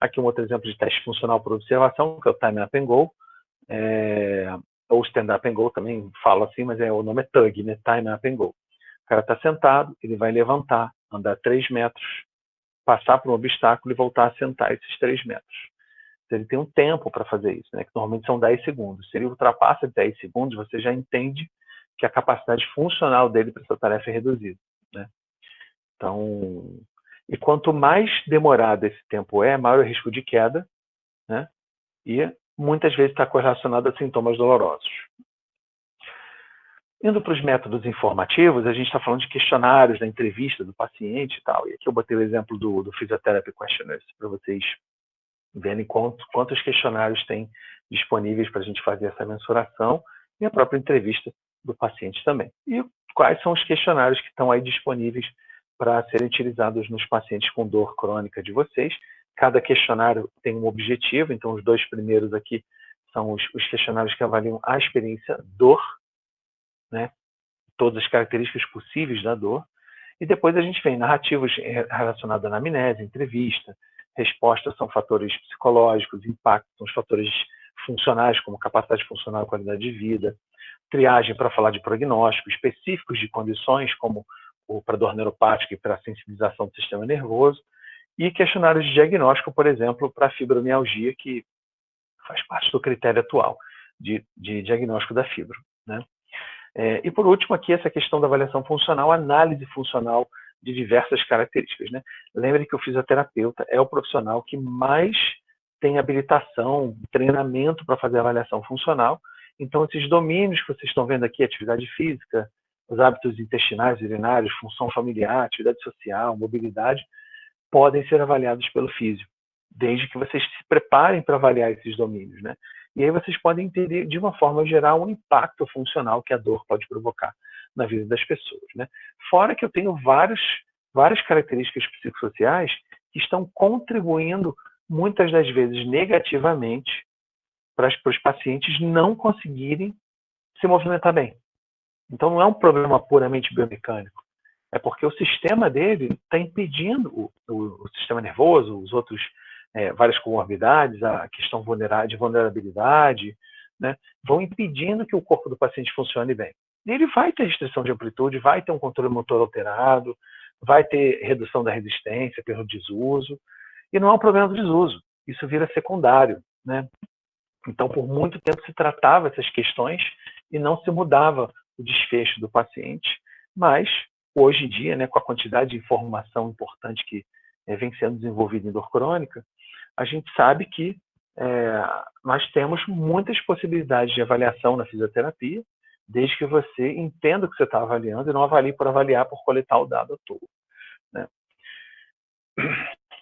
Aqui um outro exemplo de teste funcional por observação, que é o Time Up and Go, ou Stand Up and Go, também falo assim, mas o nome é TUG, né? Time Up and Go. O cara está sentado, ele vai levantar, andar 3 metros, passar por um obstáculo e voltar a sentar esses 3 metros. Então, ele tem um tempo para fazer isso, né? Que normalmente são 10 segundos. Se ele ultrapassa 10 segundos, você já entende que a capacidade funcional dele para essa tarefa é reduzida, né? Então, e quanto mais demorado esse tempo maior o risco de queda, né? E muitas vezes está correlacionado a sintomas dolorosos. Indo para os métodos informativos, a gente está falando de questionários, da entrevista do paciente e tal. E aqui eu botei o exemplo do Physiotherapy Questionnaires para vocês verem quantos questionários tem disponíveis para a gente fazer essa mensuração e a própria entrevista do paciente também. E quais são os questionários que estão aí disponíveis para serem utilizados nos pacientes com dor crônica de vocês. Cada questionário tem um objetivo, então os 2 primeiros aqui são os questionários que avaliam a experiência dor, né? Todas as características possíveis da dor. E depois a gente vem narrativos relacionados à anamnese, entrevista, respostas são fatores psicológicos, impactos são os fatores funcionais, como capacidade funcional e qualidade de vida, triagem para falar de prognóstico, específicos de condições, como para dor neuropática e para sensibilização do sistema nervoso, e questionários de diagnóstico, por exemplo, para fibromialgia, que faz parte do critério atual de diagnóstico da fibro, né? E por último aqui essa questão da avaliação funcional, análise funcional de diversas características, né? Lembre que o fisioterapeuta é o profissional que mais tem habilitação, treinamento para fazer avaliação funcional. Então esses domínios que vocês estão vendo aqui, atividade física, os hábitos intestinais, urinários, função familiar, atividade social, mobilidade, podem ser avaliados pelo físio, desde que vocês se preparem para avaliar esses domínios, né? E aí vocês podem entender, de uma forma geral, o impacto funcional que a dor pode provocar na vida das pessoas, né? Fora que eu tenho várias características psicossociais que estão contribuindo, muitas das vezes negativamente, para os pacientes não conseguirem se movimentar bem. Então não é um problema puramente biomecânico, é porque o sistema dele está impedindo o sistema nervoso, os outros várias comorbidades, a questão de vulnerabilidade, né, vão impedindo que o corpo do paciente funcione bem. E ele vai ter restrição de amplitude, vai ter um controle motor alterado, vai ter redução da resistência pelo desuso, e não é um problema do desuso, isso vira secundário, né? Então, por muito tempo se tratava essas questões e não se mudava o desfecho do paciente, mas hoje em dia, né, com a quantidade de informação importante que vem sendo desenvolvida em dor crônica, a gente sabe que nós temos muitas possibilidades de avaliação na fisioterapia, desde que você entenda o que você está avaliando e não avalie por avaliar, por coletar o dado à toa, né?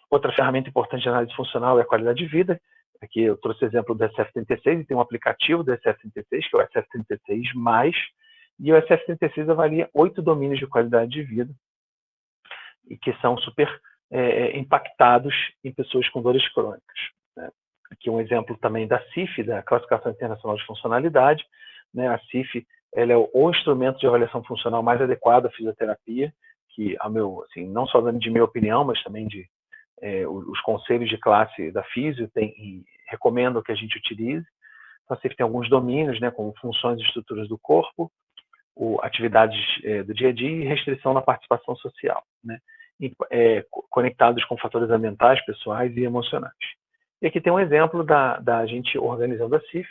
Outra ferramenta importante de análise funcional é a qualidade de vida. Aqui eu trouxe o exemplo do SF36 e tem um aplicativo do SF36, que é o SF36+, e o SF36 avalia 8 domínios de qualidade de vida e que são super impactados em pessoas com dores crônicas, né? Aqui um exemplo também da CIF, da Classificação Internacional de Funcionalidade, né? A CIF ela é o instrumento de avaliação funcional mais adequado à fisioterapia, que, não só de minha opinião, mas também de os conselhos de classe da Físio recomendam que a gente utilize. Então, a CIF tem alguns domínios, né, como funções e estruturas do corpo, atividades do dia a dia e restrição na participação social, né, conectados com fatores ambientais, pessoais e emocionais. E aqui tem um exemplo da gente organizando a CIF,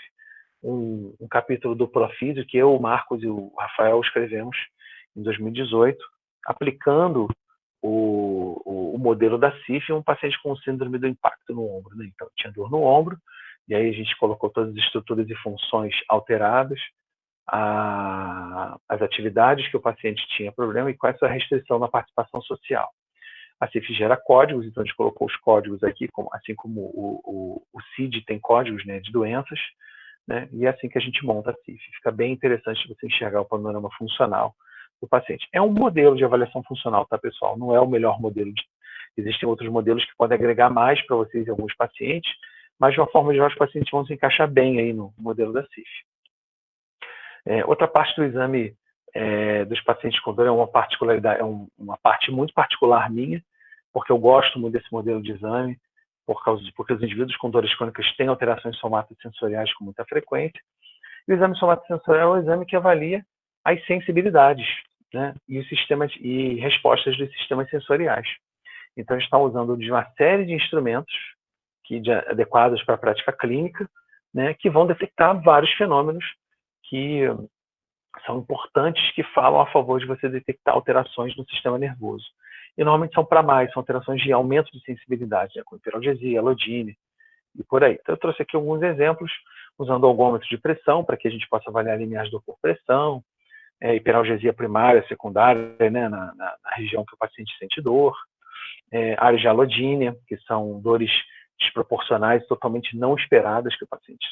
um capítulo do Profísio que eu, o Marcos e o Rafael escrevemos em 2018, aplicando o modelo da CIF em um paciente com síndrome do impacto no ombro, né? Então, tinha dor no ombro, e aí a gente colocou todas as estruturas e funções alteradas, as atividades que o paciente tinha problema e qual é a sua restrição na participação social. A CIF gera códigos, então a gente colocou os códigos aqui, assim como o CID tem códigos, né, de doenças, né, e é assim que a gente monta a CIF. Fica bem interessante você enxergar o panorama funcional do paciente. É um modelo de avaliação funcional, tá, pessoal? Não é o melhor modelo. Existem outros modelos que podem agregar mais para vocês em alguns pacientes, mas de uma forma geral os pacientes vão se encaixar bem aí no modelo da CIF. Outra parte do exame dos pacientes com dor é uma particularidade, uma parte muito particular minha, porque eu gosto muito desse modelo de exame, porque os indivíduos com dores crônicas têm alterações somatosensoriais com muita frequência. E o exame somatosensorial é o exame que avalia as sensibilidades, né, e respostas dos sistemas sensoriais. Então, a gente está usando de uma série de instrumentos adequados para a prática clínica, né, que vão detectar vários fenômenos que são importantes, que falam a favor de você detectar alterações no sistema nervoso. E normalmente são alterações de aumento de sensibilidade, né, como hiperalgesia, alodine e por aí. Então, eu trouxe aqui alguns exemplos, usando algômetro de pressão, para que a gente possa avaliar limiares do por pressão, hiperalgesia primária, secundária, né, na região que o paciente sente dor, áreas de alodínia, que são dores desproporcionais, totalmente não esperadas que o paciente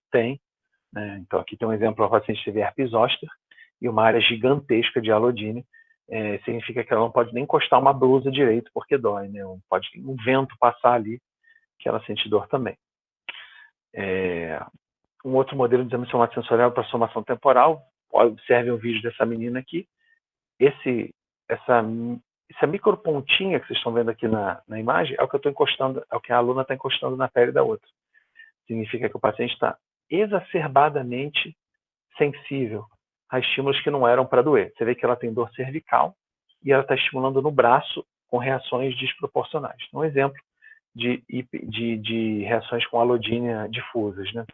tem, né? Então, aqui tem um exemplo, o paciente teve herpes zoster e uma área gigantesca de alodínia, significa que ela não pode nem encostar uma blusa direito, porque dói, né? Pode um vento passar ali, que ela sente dor também. Um outro modelo de exame somatosensorial para somação temporal, observe o vídeo dessa menina aqui. Esse essa micropontinha que vocês estão vendo aqui na imagem é o que eu estou encostando, é o que a aluna está encostando na pele da outra. Significa que o paciente está exacerbadamente sensível a estímulos que não eram para doer. Você vê que ela tem dor cervical e ela está estimulando no braço com reações desproporcionais. Um exemplo de reações com alodínia difusas, né?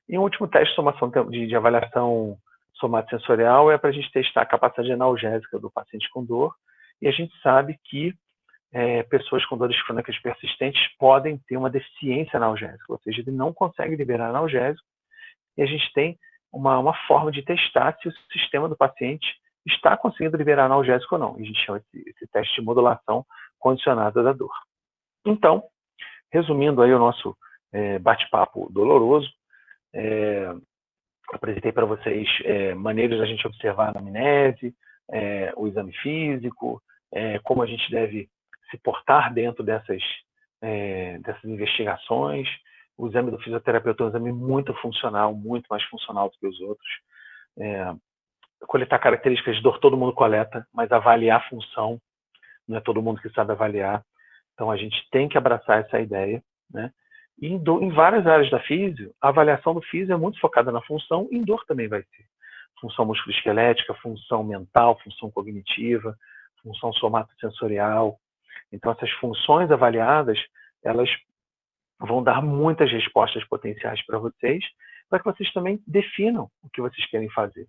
E um último teste de avaliação somatosensorial é para a gente testar a capacidade analgésica do paciente com dor. E a gente sabe que pessoas com dores crônicas persistentes podem ter uma deficiência analgésica, ou seja, ele não consegue liberar analgésico. E a gente tem uma forma de testar se o sistema do paciente está conseguindo liberar analgésico ou não. A gente chama esse teste de modulação condicionada da dor. Então, resumindo aí o nosso bate-papo doloroso, apresentei para vocês maneiras da gente observar a anamnese, o exame físico, como a gente deve se portar dentro dessas investigações. O exame do fisioterapeuta é um exame muito funcional, muito mais funcional do que os outros. Coletar características de dor todo mundo coleta, mas avaliar a função não é todo mundo que sabe avaliar. Então a gente tem que abraçar essa ideia, né? E em várias áreas da físio, a avaliação do físio é muito focada na função, e em dor também vai ser. Função musculoesquelética, função mental, função cognitiva, função somatosensorial. Então essas funções avaliadas, elas vão dar muitas respostas potenciais para vocês, para que vocês também definam o que vocês querem fazer.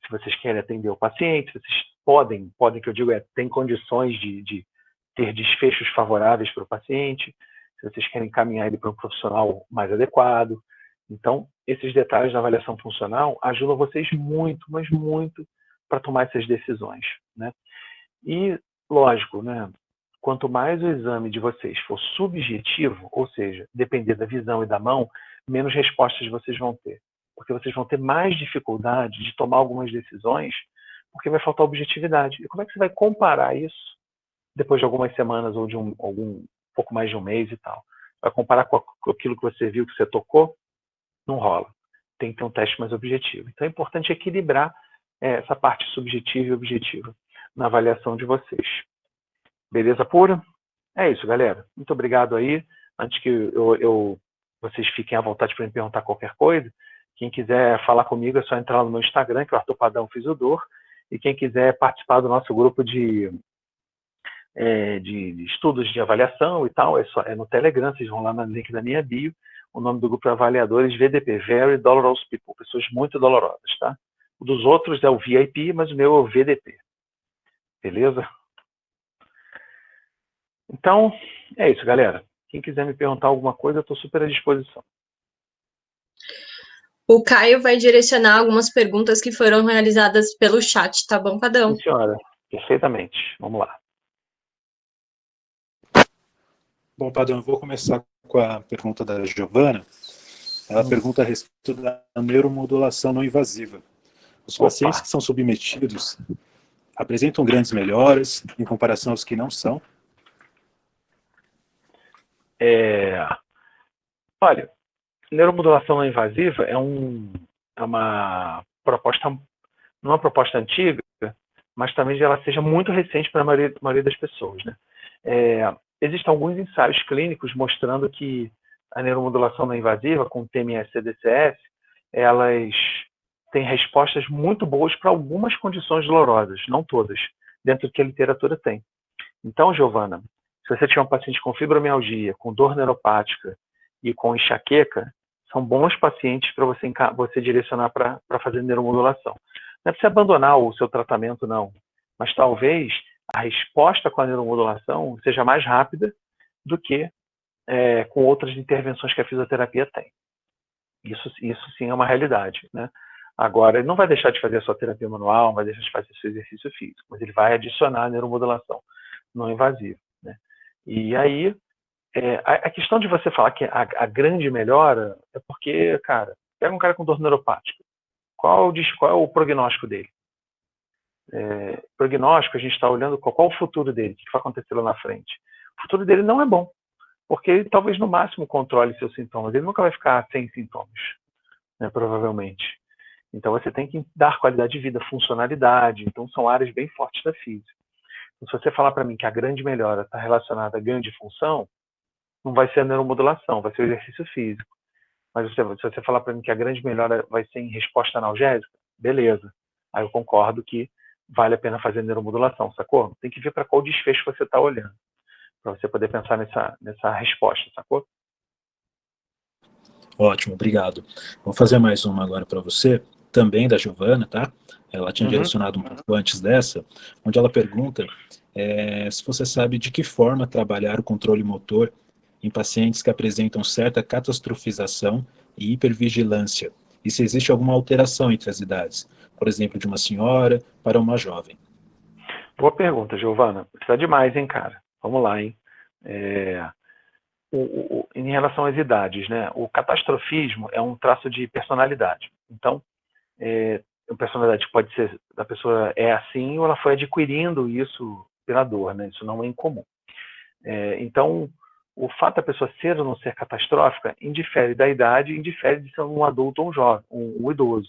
Se vocês querem atender o paciente, vocês podem que eu digo tem condições de ter desfechos favoráveis para o paciente, se vocês querem encaminhar ele para um profissional mais adequado. Então, esses detalhes da avaliação funcional ajudam vocês muito, mas muito, para tomar essas decisões, né? E, lógico, né? Quanto mais o exame de vocês for subjetivo, ou seja, depender da visão e da mão, menos respostas vocês vão ter. Porque vocês vão ter mais dificuldade de tomar algumas decisões, porque vai faltar objetividade. E como é que você vai comparar isso depois de algumas semanas ou de algum pouco mais de um mês e tal? Vai comparar com aquilo que você viu, que você tocou? Não rola. Tem que ter um teste mais objetivo. Então é importante equilibrar essa parte subjetiva e objetiva na avaliação de vocês. Beleza pura? É isso, galera. Muito obrigado aí. Antes que vocês fiquem à vontade para me perguntar qualquer coisa, quem quiser falar comigo é só entrar lá no meu Instagram, que é o Arthur Padão Fisiodor. E quem quiser participar do nosso grupo de estudos de avaliação e tal, é no Telegram, vocês vão lá no link da minha bio. O nome do grupo é Avaliadores VDP, Very Dolorous People, pessoas muito dolorosas, tá? O dos outros é o VIP, mas o meu é o VDP. Beleza? Então, é isso, galera. Quem quiser me perguntar alguma coisa, eu estou super à disposição. O Caio vai direcionar algumas perguntas que foram realizadas pelo chat, tá bom, Padão? Sim, senhora. Perfeitamente. Vamos lá. Bom, Padrão, eu vou começar com a pergunta da Giovana. Ela pergunta a respeito da neuromodulação não invasiva. Os pacientes que são submetidos apresentam grandes melhoras em comparação aos que não são? Olha, neuromodulação não invasiva é uma proposta, não é uma proposta antiga, mas também ela seja muito recente para a maioria das pessoas, né? Existem alguns ensaios clínicos mostrando que a neuromodulação não invasiva, com TMS e DCS, elas têm respostas muito boas para algumas condições dolorosas, não todas, dentro do que a literatura tem. Então, Giovana, se você tiver um paciente com fibromialgia, com dor neuropática e com enxaqueca, são bons pacientes para você direcionar para fazer neuromodulação. Não é para você abandonar o seu tratamento, não. Mas talvez a resposta com a neuromodulação seja mais rápida do que com outras intervenções que a fisioterapia tem. Isso sim é uma realidade, né? Agora, ele não vai deixar de fazer a sua terapia manual, não vai deixar de fazer o seu exercício físico, mas ele vai adicionar a neuromodulação não invasiva, né? E aí, a questão de você falar que a grande melhora é porque, cara, pega um cara com dor neuropática. Qual é o prognóstico dele? Prognóstico, a gente está olhando qual é o futuro dele, o que vai acontecer lá na frente. O futuro dele não é bom, porque ele talvez no máximo controle seus sintomas. Ele nunca vai ficar sem sintomas, né, provavelmente. Então, você tem que dar qualidade de vida, funcionalidade. Então, são áreas bem fortes da física. Então, se você falar para mim que a grande melhora está relacionada a ganho de função, não vai ser a neuromodulação, vai ser o exercício físico. Mas se você falar para mim que a grande melhora vai ser em resposta analgésica, beleza. Aí eu concordo que vale a pena fazer neuromodulação, sacou? Tem que ver para qual desfecho você está olhando, para você poder pensar nessa resposta, sacou? Ótimo, obrigado. Vou fazer mais uma agora para você, também da Giovana, tá? Ela tinha direcionado um pouco antes dessa, onde ela pergunta se você sabe de que forma trabalhar o controle motor em pacientes que apresentam certa catastrofização e hipervigilância, e se existe alguma alteração entre as idades, por exemplo, de uma senhora para uma jovem. Boa pergunta, Giovana. Precisa demais, hein, cara? Vamos lá, hein? Em relação às idades, né? O catastrofismo é um traço de personalidade. Então, a personalidade pode ser da pessoa é assim ou ela foi adquirindo isso pela dor, né? Isso não é incomum. Então, o fato da pessoa ser ou não ser catastrófica indifere da idade, indifere de ser um adulto ou um jovem, um idoso.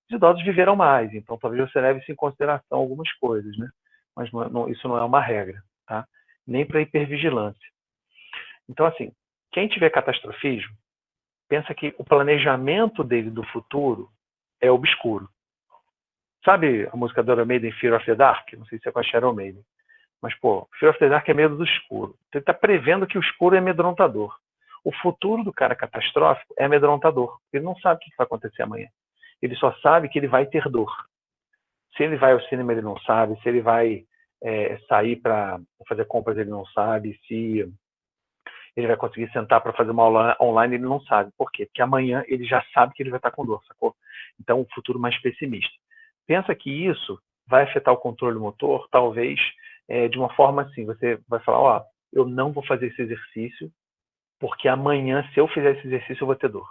Os idosos viveram mais, então talvez você leve isso em consideração algumas coisas, né? Mas isso não é uma regra, tá? Nem para hipervigilância. Então, assim, quem tiver catastrofismo, pensa que o planejamento dele do futuro é obscuro. Sabe a música do Iron Maiden, Fear of the Dark? Não sei se é com a Sharon Maiden. Mas, pô, Fear of the Dark é medo do escuro. Então, ele está prevendo que o escuro é amedrontador. O futuro do cara catastrófico é amedrontador. Ele não sabe o que vai acontecer amanhã. Ele só sabe que ele vai ter dor. Se ele vai ao cinema, ele não sabe. Se ele vai sair para fazer compras, ele não sabe. Se ele vai conseguir sentar para fazer uma aula online, ele não sabe. Por quê? Porque amanhã ele já sabe que ele vai estar com dor, sacou? Então, um futuro mais pessimista. Pensa que isso vai afetar o controle motor, talvez, de uma forma assim. Você vai falar, eu não vou fazer esse exercício, porque amanhã, se eu fizer esse exercício, eu vou ter dor.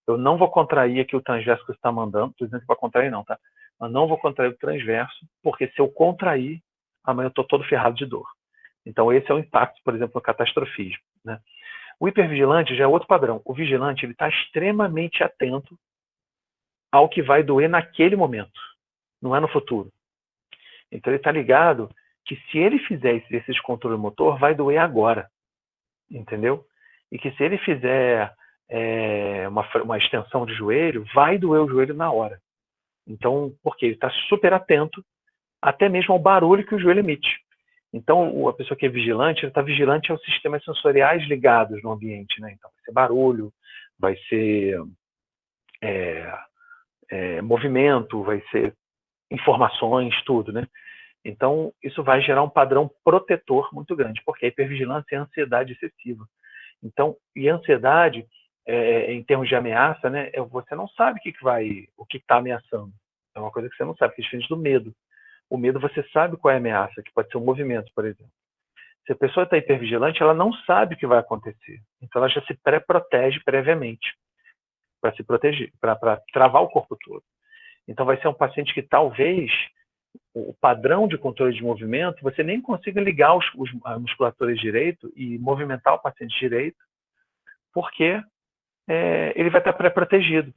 Eu não vou contrair aqui o transverso que você está mandando, estou dizendo que para contrair não, tá? Eu não vou contrair o transverso, porque se eu contrair, amanhã eu estou todo ferrado de dor. Então, esse é o impacto, por exemplo, no catastrofismo, né? O hipervigilante já é outro padrão. O vigilante está extremamente atento ao que vai doer naquele momento, não é no futuro. Então, ele está ligado que se ele fizer esse exercício de controle motor, vai doer agora, entendeu? E que se ele fizer uma extensão de joelho, vai doer o joelho na hora. Então, porque ele está super atento até mesmo ao barulho que o joelho emite. Então, a pessoa que é vigilante, ele está vigilante aos sistemas sensoriais ligados no ambiente, né? Então, vai ser barulho, vai ser movimento, vai ser informações, tudo, né? Então, isso vai gerar um padrão protetor muito grande, porque a hipervigilância é a ansiedade excessiva. Então, e a ansiedade, em termos de ameaça, né? Você não sabe o que está ameaçando. É uma coisa que você não sabe, que é diferente do medo. O medo, você sabe qual é a ameaça, que pode ser um movimento, por exemplo. Se a pessoa está hipervigilante, ela não sabe o que vai acontecer. Então, ela já se pré-protege previamente, para se proteger, para travar o corpo todo. Então, vai ser um paciente que talvez o padrão de controle de movimento, você nem consiga ligar as musculaturas direito e movimentar o paciente direito, porque ele vai estar pré-protegido.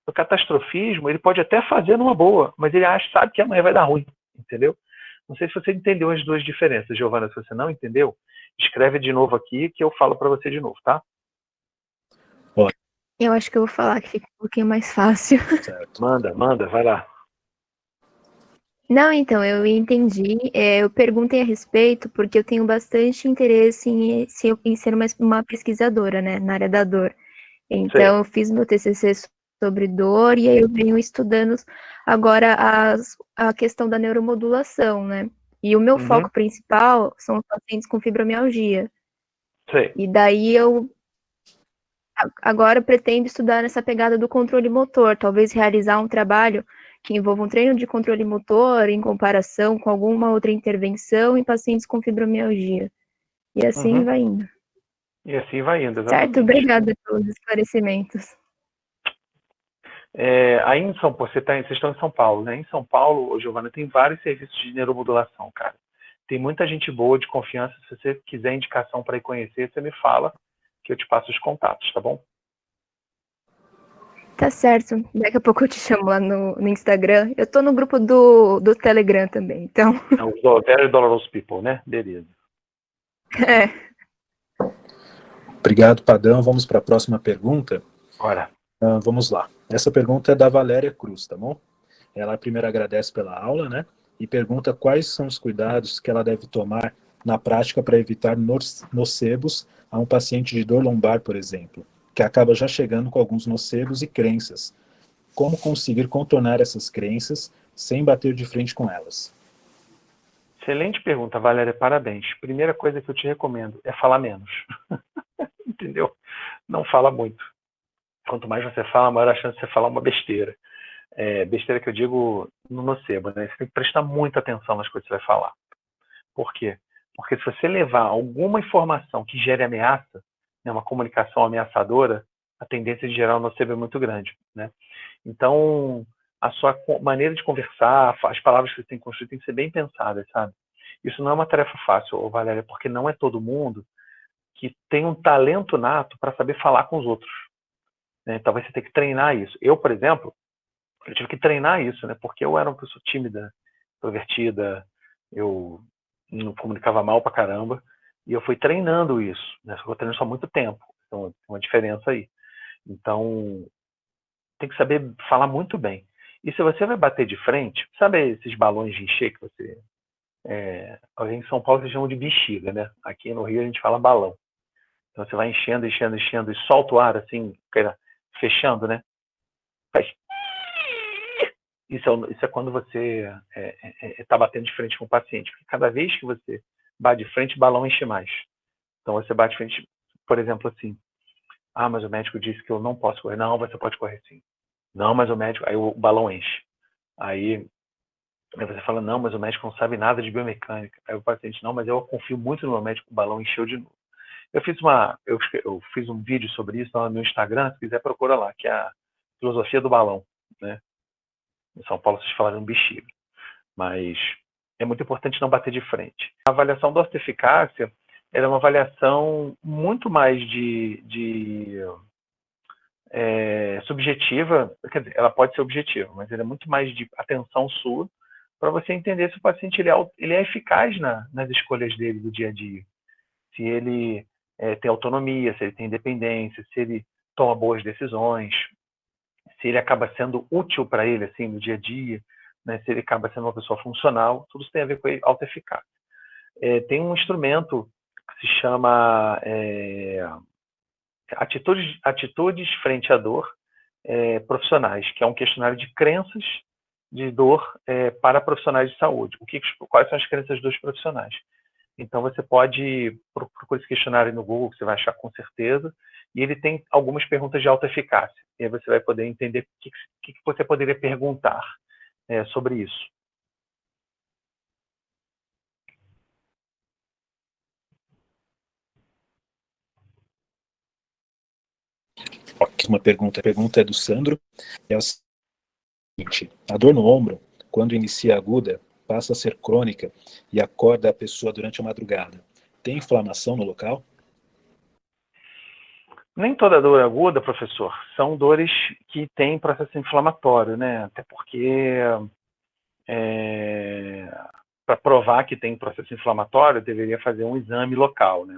O catastrofismo, ele pode até fazer numa boa, mas ele sabe que amanhã vai dar ruim, entendeu? Não sei se você entendeu as duas diferenças, Giovana. Se você não entendeu, escreve de novo aqui que eu falo para você de novo, tá? Eu acho que eu vou falar que fica um pouquinho mais fácil. Certo. Manda, vai lá. Não, então, eu entendi. Eu perguntei a respeito porque eu tenho bastante interesse em ser uma pesquisadora, né, na área da dor. Então, eu fiz meu TCC sobre dor e aí eu venho estudando agora a questão da neuromodulação, né? E o meu foco principal são os pacientes com fibromialgia. E daí eu agora pretendo estudar nessa pegada do controle motor, talvez realizar um trabalho que envolva um treino de controle motor em comparação com alguma outra intervenção em pacientes com fibromialgia. E assim vai indo. E assim vai indo, exatamente. Certo, obrigada pelos esclarecimentos. Aí em São Paulo, vocês estão em São Paulo, né? Em São Paulo, Giovana, tem vários serviços de neuromodulação, cara. Tem muita gente boa, de confiança. Se você quiser indicação para ir conhecer, você me fala, que eu te passo os contatos, tá bom? Tá certo. Daqui a pouco eu te chamo lá no Instagram. Eu tô no grupo do Telegram também, então. É os Very Dolorous People, né? Beleza. É. Obrigado, Padão. Vamos para a próxima pergunta. Bora. Vamos lá. Essa pergunta é da Valéria Cruz, tá bom? Ela primeiro agradece pela aula, né? E pergunta quais são os cuidados que ela deve tomar na prática para evitar nocebos a um paciente de dor lombar, por exemplo, que acaba já chegando com alguns nocebos e crenças. Como conseguir contornar essas crenças sem bater de frente com elas? Excelente pergunta, Valéria, parabéns. Primeira coisa que eu te recomendo é falar menos. Entendeu? Não fala muito. Quanto mais você fala, maior a chance de você falar uma besteira. Besteira que eu digo no nocebo, né? Você tem que prestar muita atenção nas coisas que você vai falar. Por quê? Porque se você levar alguma informação que gere ameaça, né, uma comunicação ameaçadora, a tendência de gerar um nocebo é muito grande, né? Então, a sua maneira de conversar, as palavras que você tem que construir, tem que ser bem pensadas, sabe? Isso não é uma tarefa fácil, Valéria, porque não é todo mundo que tem um talento nato para saber falar com os outros, né? Então, você tem que treinar isso. Eu, por exemplo, eu tive que treinar isso, né? Porque eu era uma pessoa tímida, introvertida, eu não comunicava mal pra caramba, e eu fui treinando isso, né? Só que eu treino isso há muito tempo, então tem uma diferença aí. Então, tem que saber falar muito bem. E se você vai bater de frente, sabe esses balões de encher que você... em São Paulo se chama de bexiga, né? Aqui no Rio a gente fala balão. Então você vai enchendo, enchendo, enchendo e solta o ar assim, fechando, né? Faz... Isso é quando você está batendo de frente com o paciente. Porque cada vez que você bate de frente, o balão enche mais. Então você bate de frente, por exemplo, assim. Ah, mas o médico disse que eu não posso correr. Não, você pode correr sim. Não, mas o médico... Aí o balão enche. Aí você fala, não, mas o médico não sabe nada de biomecânica. Aí o paciente, não, mas eu confio muito no meu médico, o balão encheu de novo. Eu fiz um vídeo sobre isso lá no meu Instagram, se quiser procura lá, que é a filosofia do balão, né? Em São Paulo vocês falaram bexiga. Mas é muito importante não bater de frente. A avaliação da ortoeficácia era uma avaliação muito mais subjetiva, quer dizer, ela pode ser objetiva, mas ela é muito mais de atenção sua para você entender se o paciente ele é eficaz nas escolhas dele do dia a dia. Se ele tem autonomia, se ele tem independência, se ele toma boas decisões, se ele acaba sendo útil para ele assim no dia a dia, né, se ele acaba sendo uma pessoa funcional, tudo isso tem a ver com a autoeficácia. Tem um instrumento que se chama atitudes frente à dor profissionais, que é um questionário de crenças de dor para profissionais de saúde. Quais são as crenças dos profissionais? Então você pode procurar esse questionário no Google, que você vai achar com certeza, e ele tem algumas perguntas de alta eficácia. E aí você vai poder entender o que você poderia perguntar sobre isso. Uma pergunta. A pergunta é do Sandro. É a seguinte: a dor no ombro, quando inicia aguda, passa a ser crônica e acorda a pessoa durante a madrugada. Tem inflamação no local? Nem toda dor aguda, professor, são dores que têm processo inflamatório, né? Até porque para provar que tem processo inflamatório, deveria fazer um exame local, né?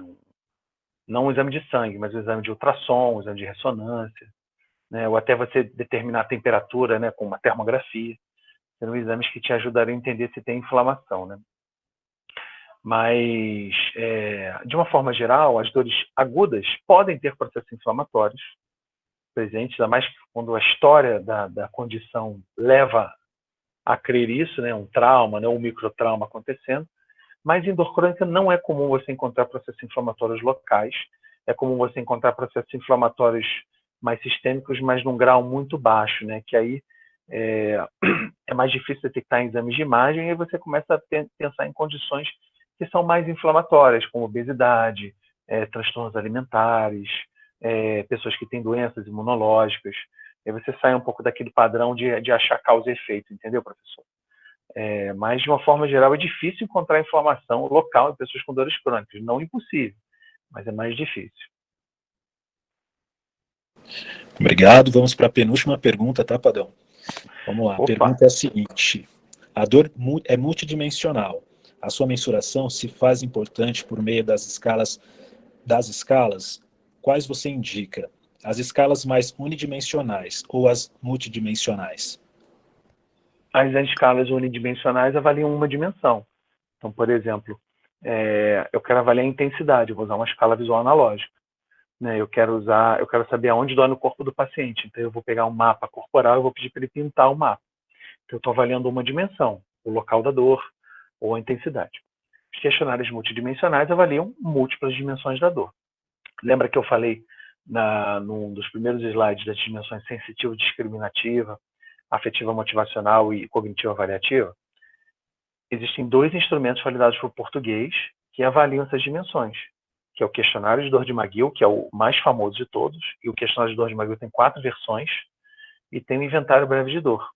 Não um exame de sangue, mas um exame de ultrassom, um exame de ressonância, né? Ou até você determinar a temperatura, né, com uma termografia. Serão exames que te ajudariam a entender se tem inflamação, né? Mas, de uma forma geral, as dores agudas podem ter processos inflamatórios presentes, ainda mais quando a história da condição leva a crer isso, né, um trauma, né, um microtrauma acontecendo. Mas em dor crônica não é comum você encontrar processos inflamatórios locais, é comum você encontrar processos inflamatórios mais sistêmicos, mas num grau muito baixo, né, que aí é mais difícil detectar em exames de imagem, e aí você começa a pensar em condições que são mais inflamatórias, como obesidade, transtornos alimentares, pessoas que têm doenças imunológicas. Aí você sai um pouco daquele padrão de achar causa e efeito, entendeu, professor? Mas, de uma forma geral, é difícil encontrar inflamação local em pessoas com dores crônicas. Não impossível, mas é mais difícil. Obrigado. Vamos para a penúltima pergunta, tá, Padão? Vamos lá. A Opa. pergunta é a seguinte. A dor é multidimensional. A sua mensuração se faz importante por meio das escalas. Quais você indica? As escalas mais unidimensionais ou as multidimensionais? As escalas unidimensionais avaliam uma dimensão. Então, por exemplo, eu quero avaliar a intensidade, eu vou usar uma escala visual analógica. Né? Eu quero saber aonde dói no corpo do paciente. Então, eu vou pegar um mapa corporal e vou pedir para ele pintar o mapa. Então, eu estou avaliando uma dimensão, o local da dor ou a intensidade. Os questionários multidimensionais avaliam múltiplas dimensões da dor. Lembra que eu falei num dos primeiros slides das dimensões sensitivo-discriminativa, afetiva motivacional e cognitiva variativa? Existem 2 instrumentos validados por português que avaliam essas dimensões, que é o questionário de dor de McGill, que é o mais famoso de todos, e o questionário de dor de McGill tem 4 versões, e tem o inventário breve de dor,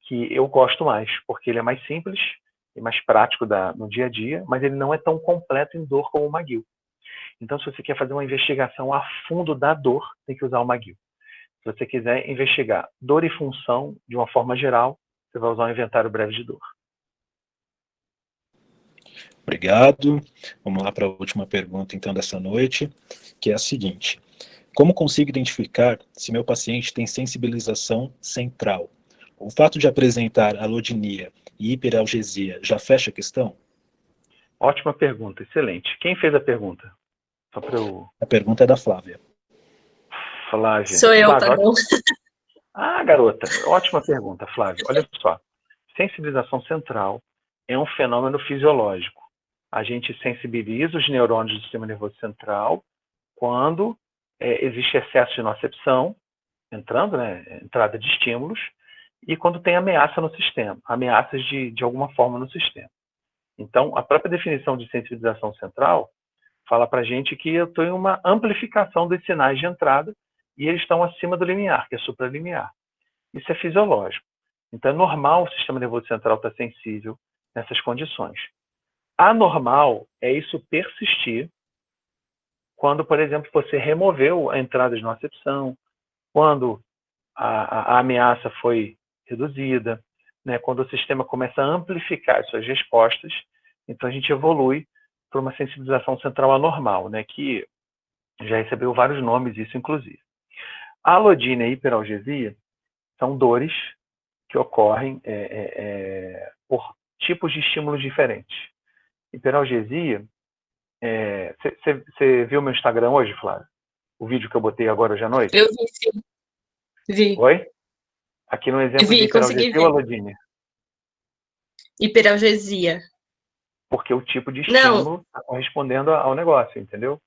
que eu gosto mais, porque ele é mais simples e mais prático no dia a dia, mas ele não é tão completo em dor como o McGill. Então, se você quer fazer uma investigação a fundo da dor, tem que usar o McGill. Se você quiser investigar dor e função de uma forma geral, você vai usar o inventário breve de dor. Obrigado. Vamos lá para a última pergunta, então, dessa noite, que é a seguinte. Como consigo identificar se meu paciente tem sensibilização central? O fato de apresentar alodinia e hiperalgesia já fecha a questão? Ótima pergunta, excelente. Quem fez a pergunta? Só para eu... A pergunta é da Flávia. Flávia. Sou eu, Flávia, tá bom? Ah, garota, ótima pergunta, Flávia. Olha só, sensibilização central é um fenômeno fisiológico. A gente sensibiliza os neurônios do sistema nervoso central quando existe excesso de nocepção, entrada de estímulos, e quando tem ameaça no sistema, ameaças de alguma forma no sistema. Então, a própria definição de sensibilização central fala para a gente que eu tenho uma amplificação dos sinais de entrada e eles estão acima do limiar, que é supralimiar. Isso é fisiológico. Então, é normal o sistema nervoso central estar sensível nessas condições. Anormal é isso persistir quando, por exemplo, você removeu a entrada de nocepção, quando a ameaça foi reduzida, né? Quando o sistema começa a amplificar as suas respostas, então a gente evolui para uma sensibilização central anormal, né? Que já recebeu vários nomes, isso inclusive. A alodínia e a hiperalgesia são dores que ocorrem por tipos de estímulos diferentes. Hiperalgesia, você viu meu Instagram hoje, Flávio? O vídeo que eu botei agora hoje à noite? Eu vi, sim. Vi. Oi? Aqui no exemplo de Consegui hiperalgesia ou ver. alodínia? Hiperalgesia. Porque o tipo de Não. estímulo está correspondendo ao negócio, entendeu?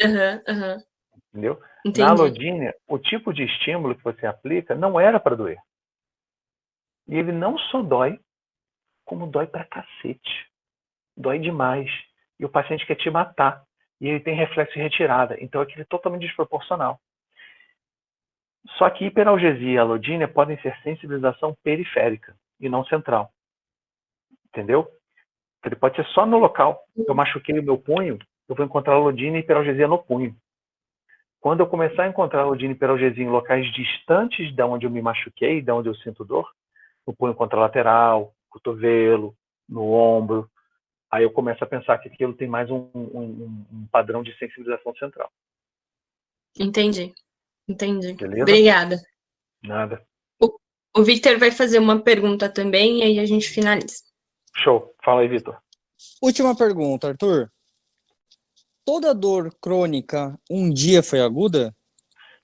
Aham. Entendeu? Na Entendi. alodínia, o tipo de estímulo que você aplica não era para doer. E ele não só dói, como dói pra cacete. Dói demais. E o paciente quer te matar. E ele tem reflexo de retirada. Então aquilo é totalmente desproporcional. Só que hiperalgesia e alodínia podem ser sensibilização periférica e não central. Entendeu? Então, ele pode ser só no local. Eu machuquei o meu punho, eu vou encontrar alodínia e hiperalgesia no punho. Quando eu começar a encontrar alodínia e hiperalgesia em locais distantes de onde eu me machuquei, de onde eu sinto dor, no punho contralateral, cotovelo, no ombro, aí eu começo a pensar que aquilo tem mais um padrão de sensibilização central. Entendi. Beleza? Obrigada. Nada. O Victor vai fazer uma pergunta também e aí a gente finaliza. Show. Fala aí, Vitor. Última pergunta, Arthur. Toda dor crônica um dia foi aguda?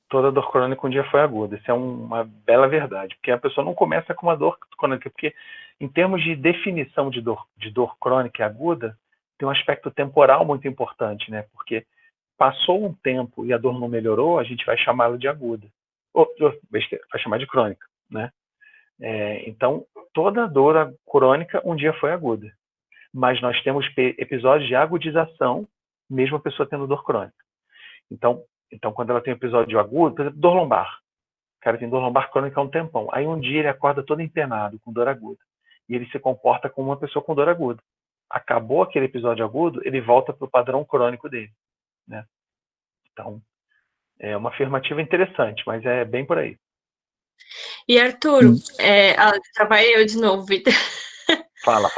Toda dor crônica um dia foi aguda. Isso é uma bela verdade. Porque a pessoa não começa com uma dor crônica. Porque, em termos de definição de dor crônica e aguda, tem um aspecto temporal muito importante, né? Porque passou um tempo e a dor não melhorou, a gente vai chamá-la de aguda. Vai chamar de crônica, né? Então, toda dor crônica um dia foi aguda. Mas nós temos episódios de agudização, mesmo a pessoa tendo dor crônica. Então quando ela tem um episódio agudo, por exemplo, dor lombar. O cara tem dor lombar crônica há um tempão. Aí um dia ele acorda todo empenado, com dor aguda. E ele se comporta como uma pessoa com dor aguda. Acabou aquele episódio agudo, ele volta para o padrão crônico dele, né? Então, É uma afirmativa interessante, mas é bem por aí. E Arthur, já vai eu de novo, Vitor. Fala.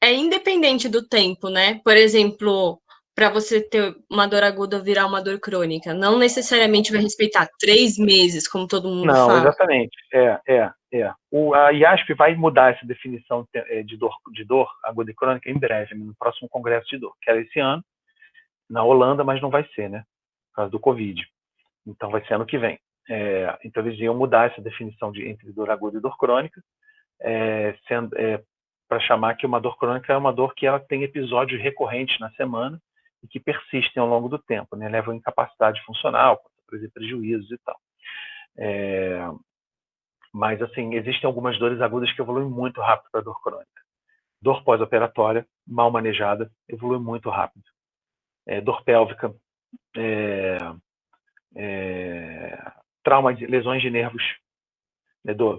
É independente do tempo, né? Por exemplo, para você ter uma dor aguda virar uma dor crônica, não necessariamente vai respeitar 3 meses, como todo mundo Não, fala. exatamente. A IASP vai mudar essa definição de dor aguda e crônica em breve, no próximo congresso de dor, que era esse ano, na Holanda, mas não vai ser, né? Por causa do Covid. Então vai ser ano que vem. Então eles iam mudar essa definição entre dor aguda e dor crônica, para chamar que uma dor crônica é uma dor que ela tem episódios recorrentes na semana e que persistem ao longo do tempo, né? Levam a incapacidade funcional, por exemplo, prejuízos e tal. Mas, assim, existem algumas dores agudas que evoluem muito rápido para a dor crônica. Dor pós-operatória, mal manejada, evolui muito rápido. Dor pélvica, trauma de lesões de nervos,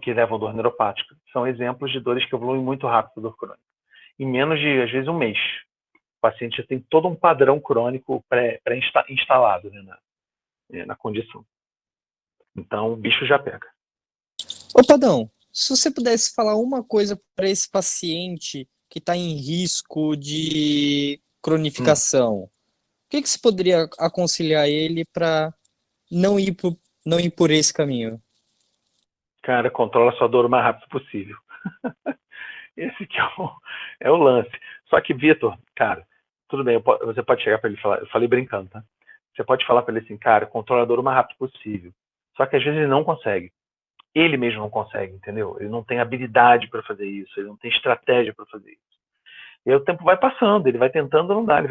que levam a dor neuropática. São exemplos de dores que evoluem muito rápido para a dor crônica. Em menos de, às vezes, um mês. O paciente já tem todo um padrão crônico pré-instalado, né, na condição. Então, o bicho já pega. Ô, Padão, se você pudesse falar uma coisa para esse paciente que está em risco de cronificação, o que você poderia aconselhar ele para não ir por esse caminho? Cara, controla sua dor o mais rápido possível. Esse que é o lance. Só que, Vitor, cara, tudo bem, você pode chegar para ele e falar, eu falei brincando, tá? Você pode falar para ele assim, cara, controla a dor o mais rápido possível. Só que às vezes ele não consegue. Ele mesmo não consegue, entendeu? Ele não tem habilidade para fazer isso, ele não tem estratégia para fazer isso. E aí o tempo vai passando, ele vai tentando não dar,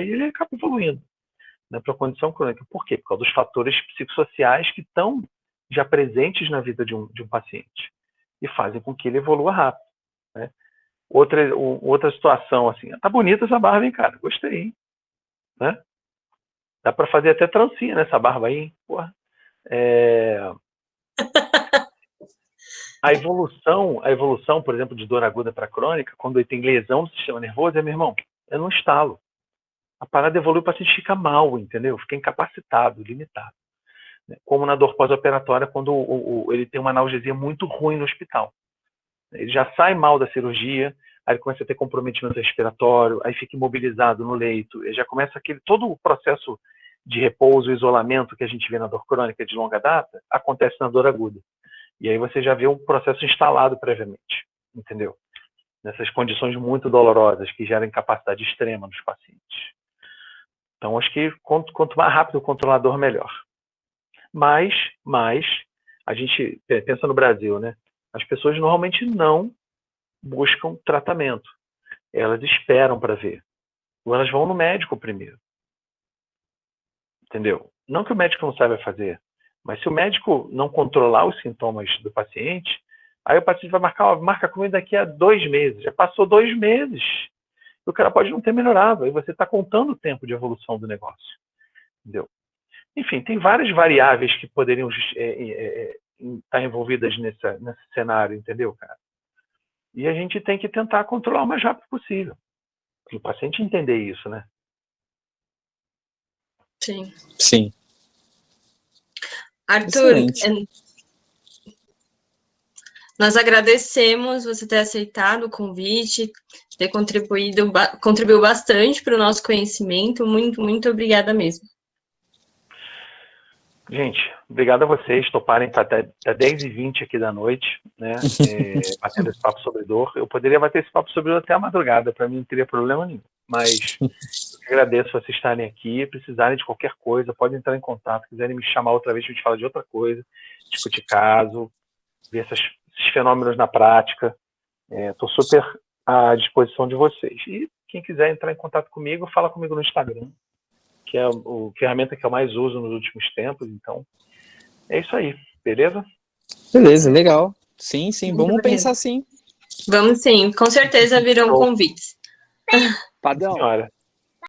e ele acaba evoluindo, né, para a condição crônica. Por quê? Por causa dos fatores psicossociais que estão já presentes na vida de um paciente e fazem com que ele evolua rápido, né? Outra situação, assim, tá bonita essa barba, hein, cara? Gostei, hein? Né? Dá para fazer até trancinha nessa barba aí, hein? Porra. A evolução, por exemplo, de dor aguda para crônica, quando ele tem lesão do sistema nervoso, meu irmão, é no estalo. A parada evolui, o paciente fica mal, entendeu? Fica incapacitado, limitado. Como na dor pós-operatória, quando ele tem uma analgesia muito ruim no hospital. Ele já sai mal da cirurgia, aí ele começa a ter comprometimento respiratório, aí fica imobilizado no leito, ele já começa todo o processo de repouso, isolamento que a gente vê na dor crônica de longa data, acontece na dor aguda. E aí você já vê um processo instalado previamente, entendeu? Nessas condições muito dolorosas que geram incapacidade extrema nos pacientes. Então, acho que quanto mais rápido o controlador, melhor. Mas a gente pensa no Brasil, né? As pessoas normalmente não buscam tratamento. Elas esperam para ver. Ou elas vão no médico primeiro. Entendeu? Não que o médico não saiba fazer, mas se o médico não controlar os sintomas do paciente, aí o paciente vai marca comigo daqui a 2 meses. Já passou 2 meses. O cara pode não ter melhorado. Aí você está contando o tempo de evolução do negócio. Entendeu? Enfim, tem várias variáveis que poderiam estar envolvidas nesse cenário, entendeu, cara? E a gente tem que tentar controlar o mais rápido possível. Para o paciente entender isso, né? Sim. Arthur, nós agradecemos você ter aceitado o convite, ter contribuiu bastante para o nosso conhecimento. Muito, muito obrigada mesmo. Gente, obrigado a vocês toparem até 10h20 aqui da noite, né? Batendo esse papo sobre dor. Eu poderia bater esse papo sobre dor até a madrugada, para mim não teria problema nenhum. Mas eu agradeço vocês estarem aqui. Precisarem de qualquer coisa, podem entrar em contato. Quiserem me chamar outra vez, a gente fala de outra coisa, discutir caso, ver esses fenômenos na prática. Estou super à disposição de vocês. E quem quiser entrar em contato comigo, fala comigo no Instagram, que é a ferramenta que eu mais uso nos últimos tempos. Então, é isso aí, beleza? Beleza, legal. Sim, vamos pensar sim. Vamos sim, com certeza virão convites. Padão, senhora.